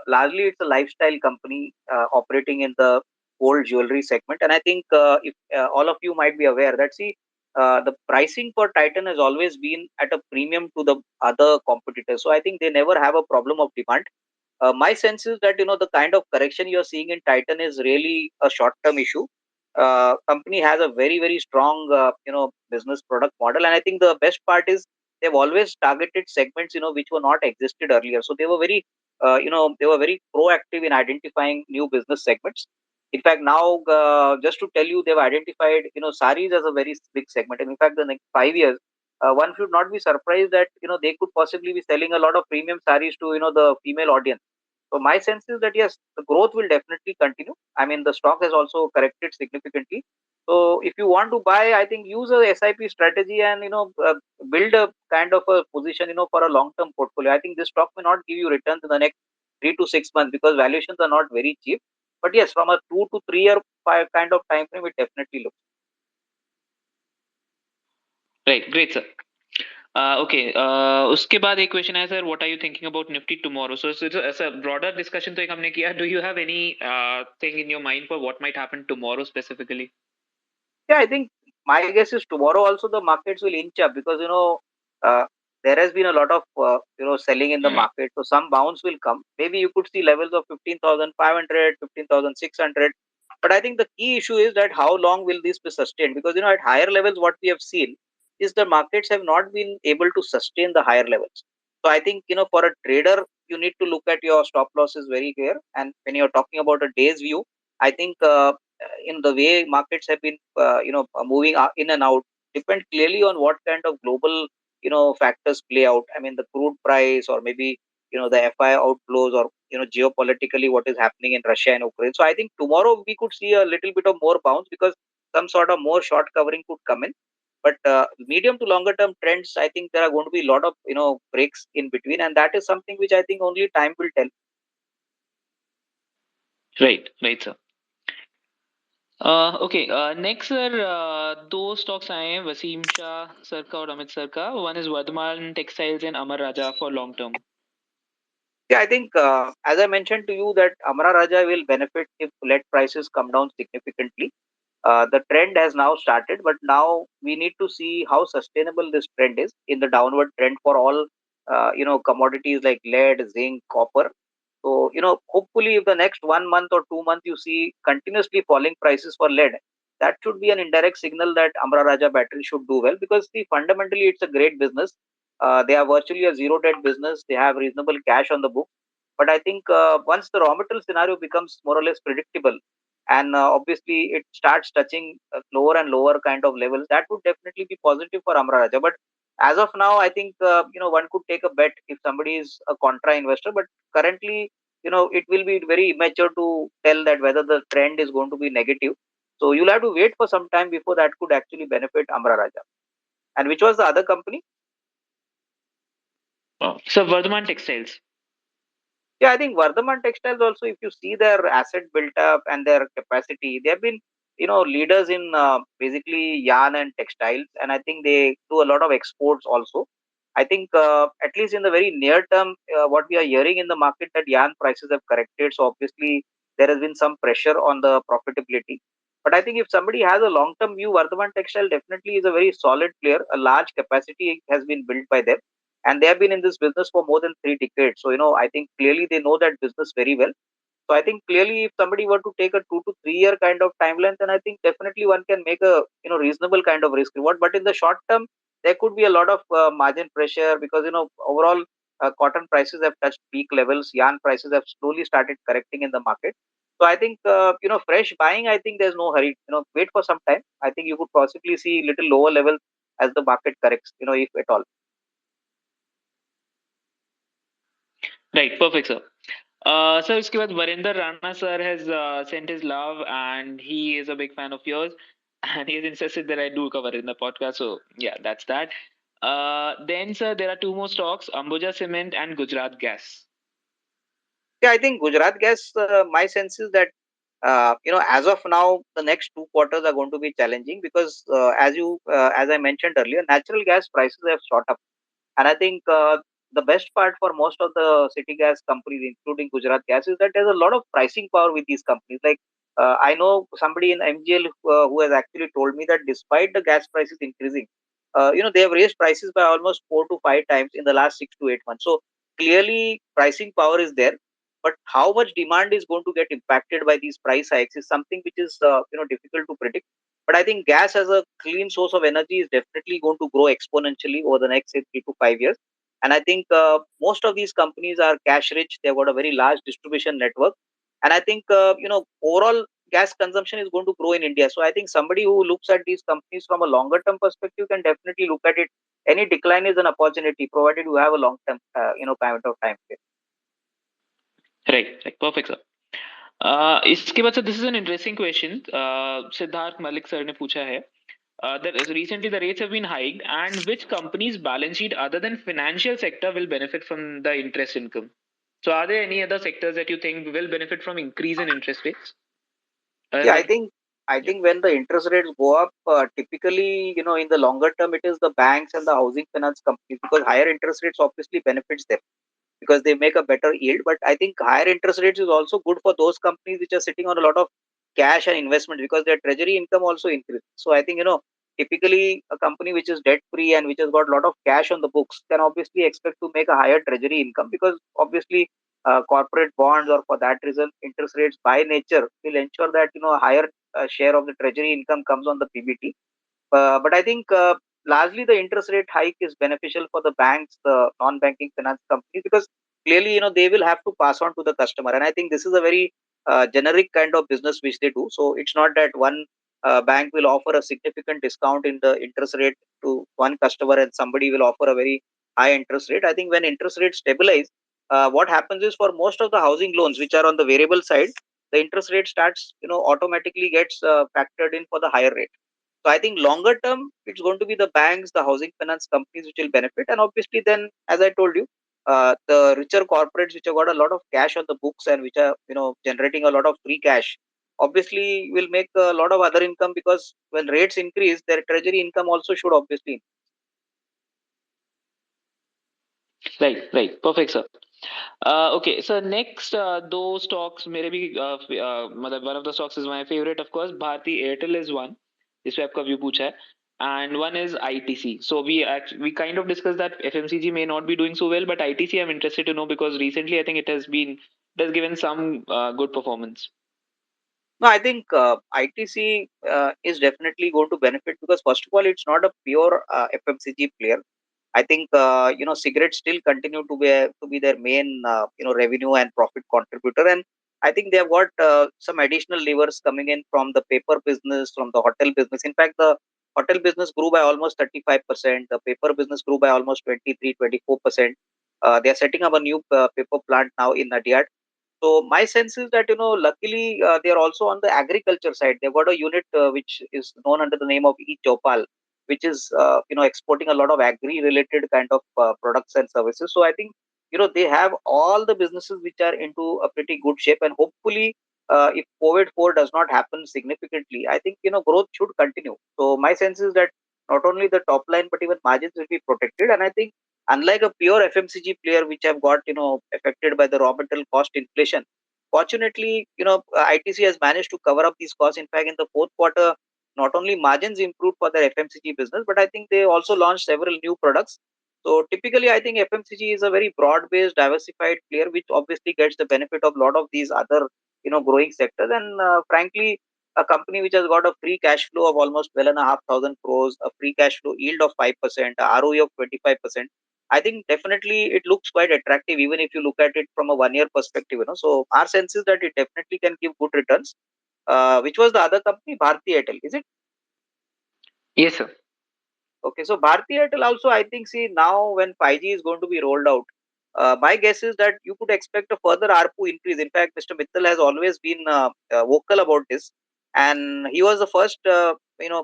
largely it's a lifestyle company operating in the gold jewelry segment. And I think if all of you might be aware that, see, the pricing for Titan has always been at a premium to the other competitors. So I think they never have a problem of demand. My sense is that the kind of correction you're seeing in Titan is really a short-term issue. Company has a very, very strong business product model, and I think the best part is they've always targeted segments which were not existed earlier. So they were very proactive in identifying new business segments. In fact, now just to tell you, they've identified saris as a very big segment, and in fact, the next 5 years. One should not be surprised that they could possibly be selling a lot of premium saris to the female audience. So my sense is that yes, the growth will definitely continue. I mean, the stock has also corrected significantly. So if you want to buy, I think use a SIP strategy and build a kind of a position for a long term portfolio. I think this stock may not give you returns in the next 3 to 6 months because valuations are not very cheap. But yes, from a 2 to 3 year kind of time frame, it definitely looks. Right, great, sir. Okay, उसके बाद एक question है sir. What are you thinking about Nifty tomorrow? So it's a broader discussion तो एक हमने किया. Do you have any thing in your mind for what might happen tomorrow specifically? Yeah, I think my guess is tomorrow also the markets will inch up because uh, there has been a lot of selling in the market, so some bounce will come. Maybe you could see levels of 15,500, 15,600. But I think the key issue is that how long will this be sustained? Because at higher levels, what we have seen is the markets have not been able to sustain the higher levels. So I think for a trader, you need to look at your stop losses very clear. And when you're talking about a day's view, I think in the way markets have been moving in and out depend clearly on what kind of global factors play out. I mean, the crude price, or maybe the FI outflows, or geopolitically what is happening in Russia and Ukraine. So I think tomorrow we could see a little bit of more bounce because some sort of more short covering could come in. But medium to longer term trends, I think there are going to be a lot of breaks in between, and that is something which I think only time will tell. Right, right, sir. Okay, next sir, दो stocks आए हैं Wasim Shah sir का और Amit sir का. One is Vardhman Textiles and Amar Raja for long term. Yeah, I think as I mentioned to you that Amara Raja will benefit if lead prices come down significantly. The trend has now started, but now we need to see how sustainable this trend is in the downward trend for all commodities like lead, zinc, copper. So hopefully, if the next 1 month or 2 months you see continuously falling prices for lead, that should be an indirect signal that Amara Raja battery should do well, because see, fundamentally it's a great business. They are virtually a zero debt business. They have reasonable cash on the book. But I think once the raw material scenario becomes more or less predictable, and obviously it starts touching lower and lower kind of levels, that would definitely be positive for Amara Raja. But as of now, I think one could take a bet if somebody is a contra investor, but currently, it will be very immature to tell that whether the trend is going to be negative. So you'll have to wait for some time before that could actually benefit Amara Raja. And which was the other company? Oh. So Vardhaman Textiles. Yeah, I think Vardhaman Textiles also, if you see their asset built up and their capacity, they have been, leaders in basically yarn and textiles, and I think they do a lot of exports also. I think at least in the very near term, what we are hearing in the market that yarn prices have corrected, so obviously there has been some pressure on the profitability. But I think if somebody has a long-term view, Vardhaman Textile definitely is a very solid player. A large capacity has been built by them, and they have been in this business for more than 3 decades. So I think clearly they know that business very well. So I think clearly if somebody were to take a 2 to 3 year kind of timeline, then I think definitely one can make a reasonable kind of risk reward. But in the short term, there could be a lot of margin pressure because overall cotton prices have touched peak levels. Yarn prices have slowly started correcting in the market. So I think fresh buying. I think there's no hurry. Wait for some time. I think you could possibly see little lower levels as the market corrects. If at all. Right, perfect, sir. Sir, उसके बाद Varinder Rana sir has sent his love and he is a big fan of yours and he has insisted that I do cover it in the podcast. So yeah, that's that. Then sir, there are two more stocks: Ambuja Cement and Gujarat Gas. Yeah, I think Gujarat Gas. My sense is that as of now, the next 2 quarters are going to be challenging because, as I mentioned earlier, natural gas prices have shot up, and I think the best part for most of the city gas companies, including Gujarat Gas, is that there's a lot of pricing power with these companies. Like I know somebody in MGL who has actually told me that despite the gas prices increasing, they have raised prices by almost 4 to 5 times in the last 6 to 8 months. So clearly, pricing power is there, but how much demand is going to get impacted by these price hikes is something which is difficult to predict. But I think gas as a clean source of energy is definitely going to grow exponentially over the next say 3 to 5 years. And I think most of these companies are cash rich. They've got a very large distribution network, and I think overall gas consumption is going to grow in India. So I think somebody who looks at these companies from a longer term perspective can definitely look at it. Any decline is an opportunity, provided you have a long term kind of time frame. Right, right, perfect, sir. इसके बाद sir this is an interesting question. Siddharth Malik sir ने पूछा है. Recently the rates have been hiked, and which company's balance sheet other than financial sector will benefit from the interest income? So are there any other sectors that you think will benefit from increase in interest rates? Yeah, I Like, think I yeah. think when the interest rates go up, typically, in the longer term, it is the banks and the housing finance companies because higher interest rates obviously benefits them because they make a better yield. But I think higher interest rates is also good for those companies which are sitting on a lot of cash and investment because their treasury income also increases. So I think typically a company which is debt free and which has got a lot of cash on the books can obviously expect to make a higher treasury income because obviously corporate bonds or for that reason interest rates by nature will ensure that a higher share of the treasury income comes on the PBT. But I think largely the interest rate hike is beneficial for the banks, the non-banking finance companies, because clearly they will have to pass on to the customer, and I think this is a very generic kind of business which they do. So it's not that one bank will offer a significant discount in the interest rate to one customer, and somebody will offer a very high interest rate. I think when interest rates stabilize, what happens is for most of the housing loans which are on the variable side, the interest rate starts automatically gets factored in for the higher rate. So I think longer term, it's going to be the banks, the housing finance companies which will benefit, and obviously then, as I told you, the richer corporates which have got a lot of cash on the books and which are generating a lot of free cash, obviously will make a lot of other income because when rates increase, their treasury income also should obviously. Right, right, perfect, sir. Okay, so next those stocks मेरे भी मतलब one of the stocks is my favorite, of course. Bharti Airtel is one. जिसपे आपका view पूछा है. And one is ITC. So we kind of discussed that FMCG may not be doing so well, but ITC I'm interested to know because recently I think it has given some good performance. No, I think ITC is definitely going to benefit because first of all, it's not a pure FMCG player. I think cigarettes still continue to be their main revenue and profit contributor, and I think they have got some additional levers coming in from the paper business, from the hotel business. In fact, the hotel business grew by almost 35%. The paper business grew by almost 23-24%. They are setting up a new paper plant now in Nadiad. So my sense is that luckily they are also on the agriculture side. They've got a unit which is known under the name of eChopal, which is exporting a lot of agri-related kind of products and services. So I think they have all the businesses which are into a pretty good shape, and hopefully, if COVID 4 does not happen significantly, I think growth should continue. So my sense is that not only the top line but even margins will be protected, and I think unlike a pure FMCG player which have got affected by the raw material cost inflation, fortunately ITC has managed to cover up these costs. In fact, in the fourth quarter, not only margins improved for their FMCG business, but I think they also launched several new products. So typically, I think FMCG is a very broad-based, diversified player, which obviously gets the benefit of a lot of these other growing sectors. And frankly, a company which has got a free cash flow of almost 12,500 crores, a free cash flow yield of 5%, a ROE of 25%. I think definitely it looks quite attractive, even if you look at it from a 1 year perspective. So our sense is that it definitely can give good returns. Which was the other company, Bharti Airtel, is it? Yes, sir. Okay, so Bharti Airtel also, I think, see now when 5G is going to be rolled out, my guess is that you could expect a further ARPU increase. In fact, Mr. Mittal has always been vocal about this, and he was the first,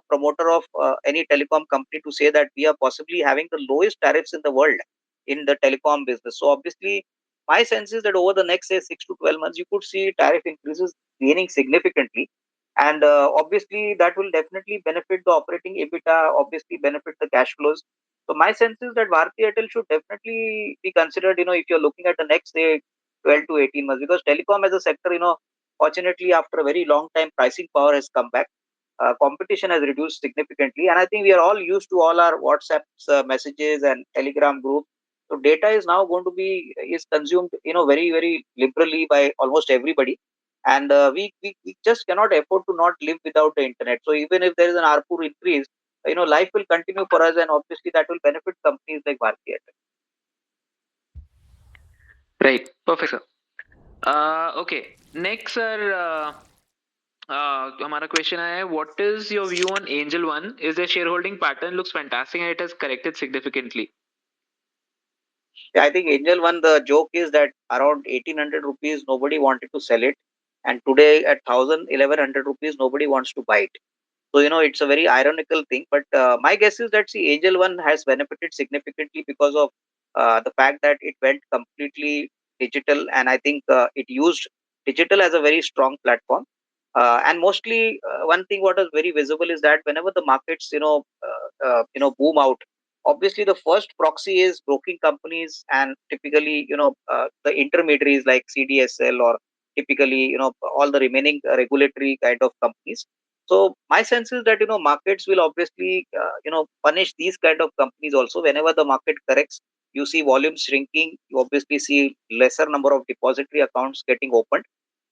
promoter of any telecom company to say that we are possibly having the lowest tariffs in the world in the telecom business. So obviously, my sense is that over the next say 6 to 12 months, you could see tariff increases gaining significantly, and obviously that will definitely benefit the operating EBITDA, obviously benefit the cash flows. So my sense is that Bharti Airtel should definitely be considered, if you're looking at the next say 12 to 18 months, because telecom as a sector, fortunately after a very long time pricing power has come back. Competition has reduced significantly, and I think we are all used to all our WhatsApp's messages and Telegram group. So data is now going to be is consumed very very liberally by almost everybody, and we just cannot afford to not live without the internet. So even if there is an ARPU increase, life will continue for us, and obviously that will benefit companies like Bharti Airtel. Right. Perfect, sir. Okay. Next, sir, हमारा question आया है, what is your view on Angel One? Is their shareholding pattern looks fantastic and it has corrected significantly? Yeah, I think Angel One, the joke is that around 1800 rupees nobody wanted to sell it, and today at 1100 rupees nobody wants to buy it. So it's a very ironical thing. But my guess is that see, Angel One has benefited significantly because of the fact that it went completely digital, and I think it used digital as a very strong platform. And mostly, one thing what is very visible is that whenever the markets boom out, obviously the first proxy is broking companies, and typically the intermediaries like CDSL, or typically all the remaining regulatory kind of companies. So my sense is that markets will obviously punish these kind of companies also. Whenever the market corrects, you see volumes shrinking. You obviously see lesser number of depository accounts getting opened.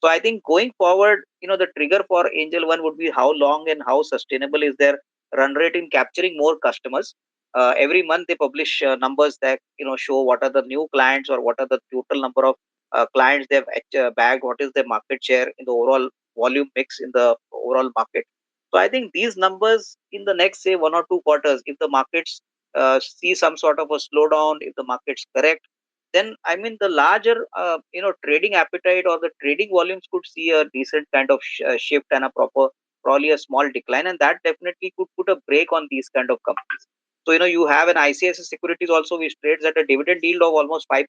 So I think going forward, the trigger for Angel One would be how long and how sustainable is their run rate in capturing more customers. Every month they publish numbers that show what are the new clients or what are the total number of clients they've bagged, what is their market share in the overall volume mix in the overall market. So I think these numbers in the next say 1 or 2 quarters, if the markets see some sort of a slowdown, if the markets correct, then I mean the larger trading appetite or the trading volumes could see a decent kind of shift and a proper probably a small decline, and that definitely could put a break on these kind of companies. So you have an ICICI Securities also which trades at a dividend yield of almost 5%,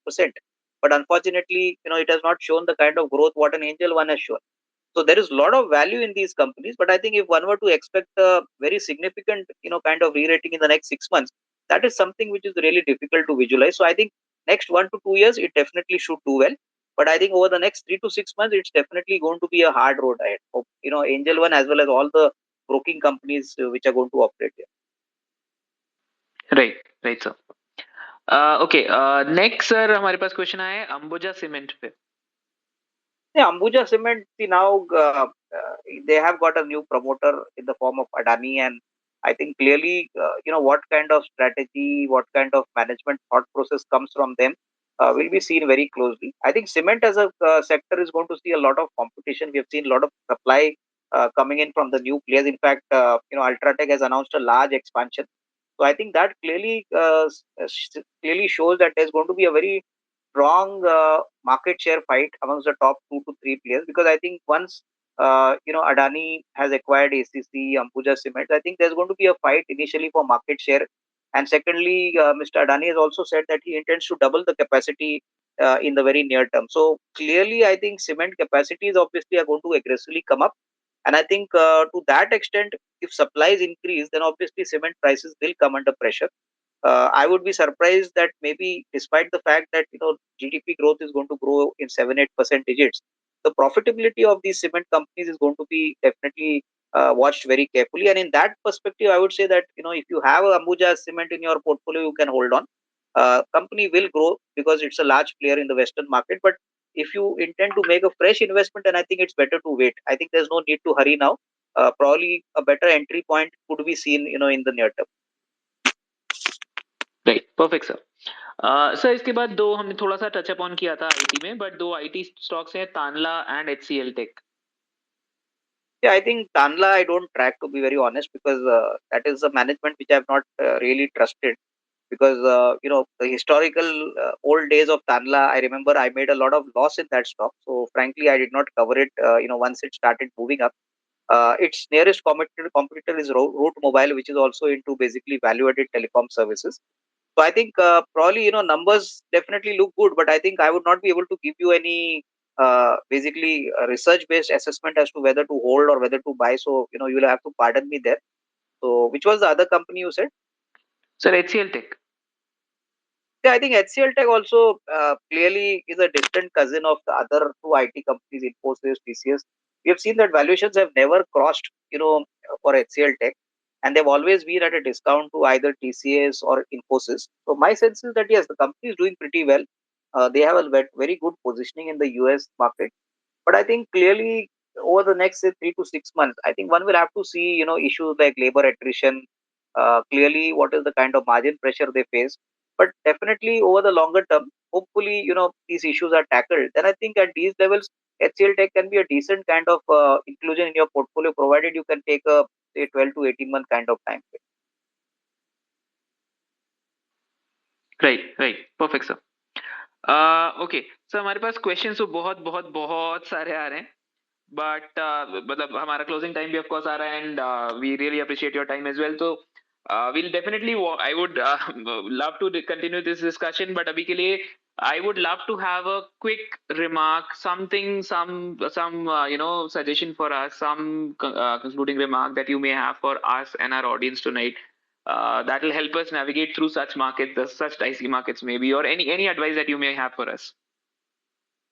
but unfortunately it has not shown the kind of growth what an Angel One has shown. So there is a lot of value in these companies, but I think if one were to expect a very significant, kind of re-rating in the next 6 months, that is something which is really difficult to visualize. So I think next 1 to 2 years, it definitely should do well. But I think over the next 3 to 6 months, it's definitely going to be a hard road ahead. Angel One as well as all the broking companies which are going to operate here. Right. Right, sir. Okay. Next, sir, हमारे पास question आया है Ambuja cement पे. Yeah, Ambuja Cement, see now they have got a new promoter in the form of Adani, and I think clearly, what kind of strategy, what kind of management thought process comes from them will be seen very closely. I think cement as a sector is going to see a lot of competition. We have seen a lot of supply coming in from the new players. In fact, Ultratech has announced a large expansion. So I think that clearly shows that there's going to be a very strong market share fight amongst the top 2 to 3 players, because I think once Adani has acquired ACC, Ambuja Cement, I think there's going to be a fight initially for market share. And secondly, Mr. Adani has also said that he intends to double the capacity in the very near term. So clearly, I think cement capacities obviously are going to aggressively come up. And I think to that extent, if supplies increase, then obviously cement prices will come under pressure. I would be surprised that maybe despite the fact that GDP growth is going to grow in 7-8% digits, the profitability of these cement companies is going to be definitely watched very carefully. And in that perspective, I would say that if you have a Ambuja Cement in your portfolio, you can hold on. Company will grow because it's a large player in the Western market. But if you intend to make a fresh investment, then I think it's better to wait. I think there's no need to hurry now. Probably a better entry point could be seen, in the near term. Right, perfect sir. Sir इसके बाद दो हमने थोड़ा सा touch upon किया था IT में, but दो आईटी स्टॉक्स हैं, Tanla and HCL Tech. Yeah, I think Tanla I don't track, to be very honest, because that is a management which I have not really trusted. Because the historical old days of Tanla, I remember I made a lot of loss in that stock. So frankly, I did not cover it. Once it started moving up, its nearest competitor is Root Mobile, which is also into basically value-added telecom services. So I think probably numbers definitely look good, but I think I would not be able to give you any basically research-based assessment as to whether to hold or whether to buy. So you'll have to pardon me there. So which was the other company you said? Sir HCL Tech. Yeah, I think HCL Tech also clearly is a distant cousin of the other two IT companies, Infosys, TCS. We have seen that valuations have never crossed, for HCL Tech, and they've always been at a discount to either TCS or Infosys. So my sense is that yes, the company is doing pretty well. They have a very good positioning in the US market, but I think clearly over the next say 3 to 6 months, I think one will have to see issues like labor attrition. Clearly, what is the kind of margin pressure they face, but definitely over the longer term, hopefully these issues are tackled. Then I think at these levels, HCL Tech can be a decent kind of inclusion in your portfolio, provided you can take a say 12 to 18 month kind of time frame. Right, right, perfect sir. Okay sir, हमारे पास question तो बहुत बहुत बहुत सारे आ रहे हैं, but मतलब हमारा क्लोजिंग टाइम भी ऑफ कोर्स आ रहा है, and we really appreciate your time as well. तो we'll definitely I would love to continue this discussion, but abhi ke liye I would love to have a quick remark, something, some suggestion for us, some concluding remark that you may have for us and our audience tonight, that will help us navigate through such markets, such dicey markets maybe, or any advice that you may have for us.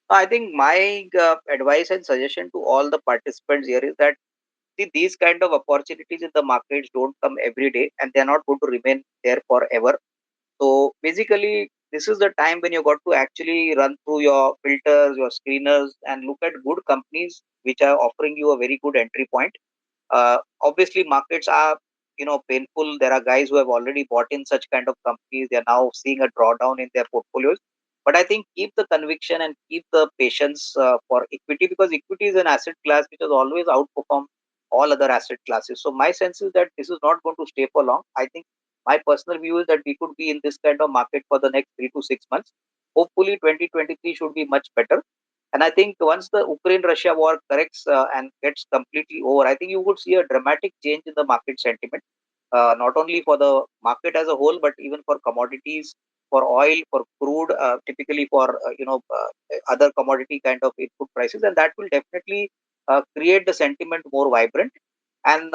I think my advice and suggestion to all the participants here is that see, these kind of opportunities in the markets don't come every day, and they're not going to remain there forever. So basically, this is the time when you got to actually run through your filters, your screeners, and look at good companies which are offering you a very good entry point. Obviously, markets are painful. There are guys who have already bought in such kind of companies. They are now seeing a drawdown in their portfolios. But I think keep the conviction and keep the patience for equity, because equity is an asset class which has always outperformed all other asset classes. So my sense is that this is not going to stay for long. I think my personal view is that we could be in this kind of market for the next 3 to 6 months. Hopefully, 2023 should be much better. And I think once the Ukraine-Russia war corrects and gets completely over, I think you would see a dramatic change in the market sentiment, not only for the market as a whole, but even for commodities, for oil, for crude, typically for other commodity kind of input prices, and that will definitely create the sentiment more vibrant. And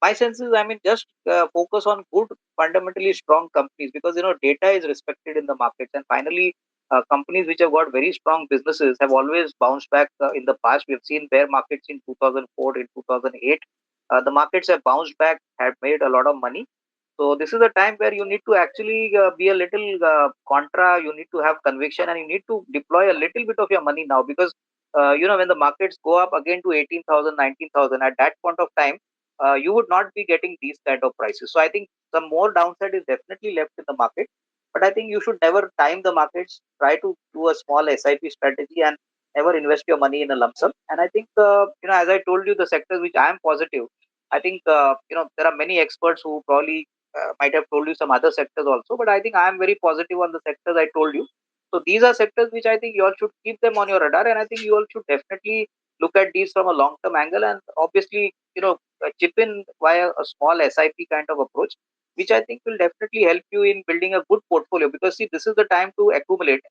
my sense is, I mean, just focus on good, fundamentally strong companies, because data is respected in the markets. And finally, companies which have got very strong businesses have always bounced back in the past. We have seen bear markets in 2004, in 2008. The markets have bounced back, have made a lot of money. So this is a time where you need to actually be a little contra. You need to have conviction, and you need to deploy a little bit of your money now, because when the markets go up again to 18,000, 19,000, at that point of time, you would not be getting these kind of prices. So I think some more downside is definitely left in the market. But I think you should never time the markets. Try to do a small SIP strategy and never invest your money in a lump sum. And I think, as I told you, the sectors which I am positive, I think, there are many experts who probably might have told you some other sectors also, but I think I am very positive on the sectors I told you. So these are sectors which I think you all should keep them on your radar, and I think you all should definitely look at these from a long term angle, and obviously, chip in via a small SIP kind of approach, which I think will definitely help you in building a good portfolio. Because see, this is the time to accumulate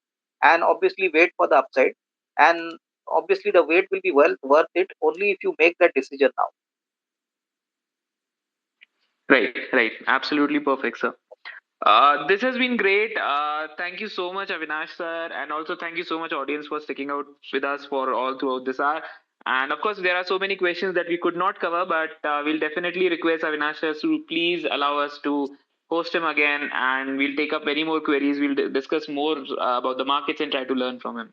and obviously wait for the upside, and obviously the wait will be well worth it only if you make that decision now. Right, right. Absolutely perfect, sir. This has been great. Thank you so much, Avinash sir, and also thank you so much, audience, for sticking out with us for all throughout this hour. And of course, there are so many questions that we could not cover, but we'll definitely request Avinash sir to please allow us to host him again, and we'll take up many more queries. We'll discuss more about the markets and try to learn from him.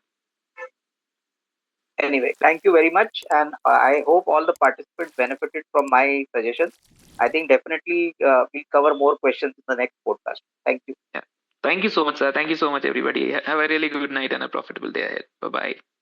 Anyway, thank you very much, and I hope all the participants benefited from my suggestions. I think definitely we'll cover more questions in the next podcast. Thank you. Yeah. Thank you so much, sir. Thank you so much, everybody. Have a really good night and a profitable day ahead. Bye bye.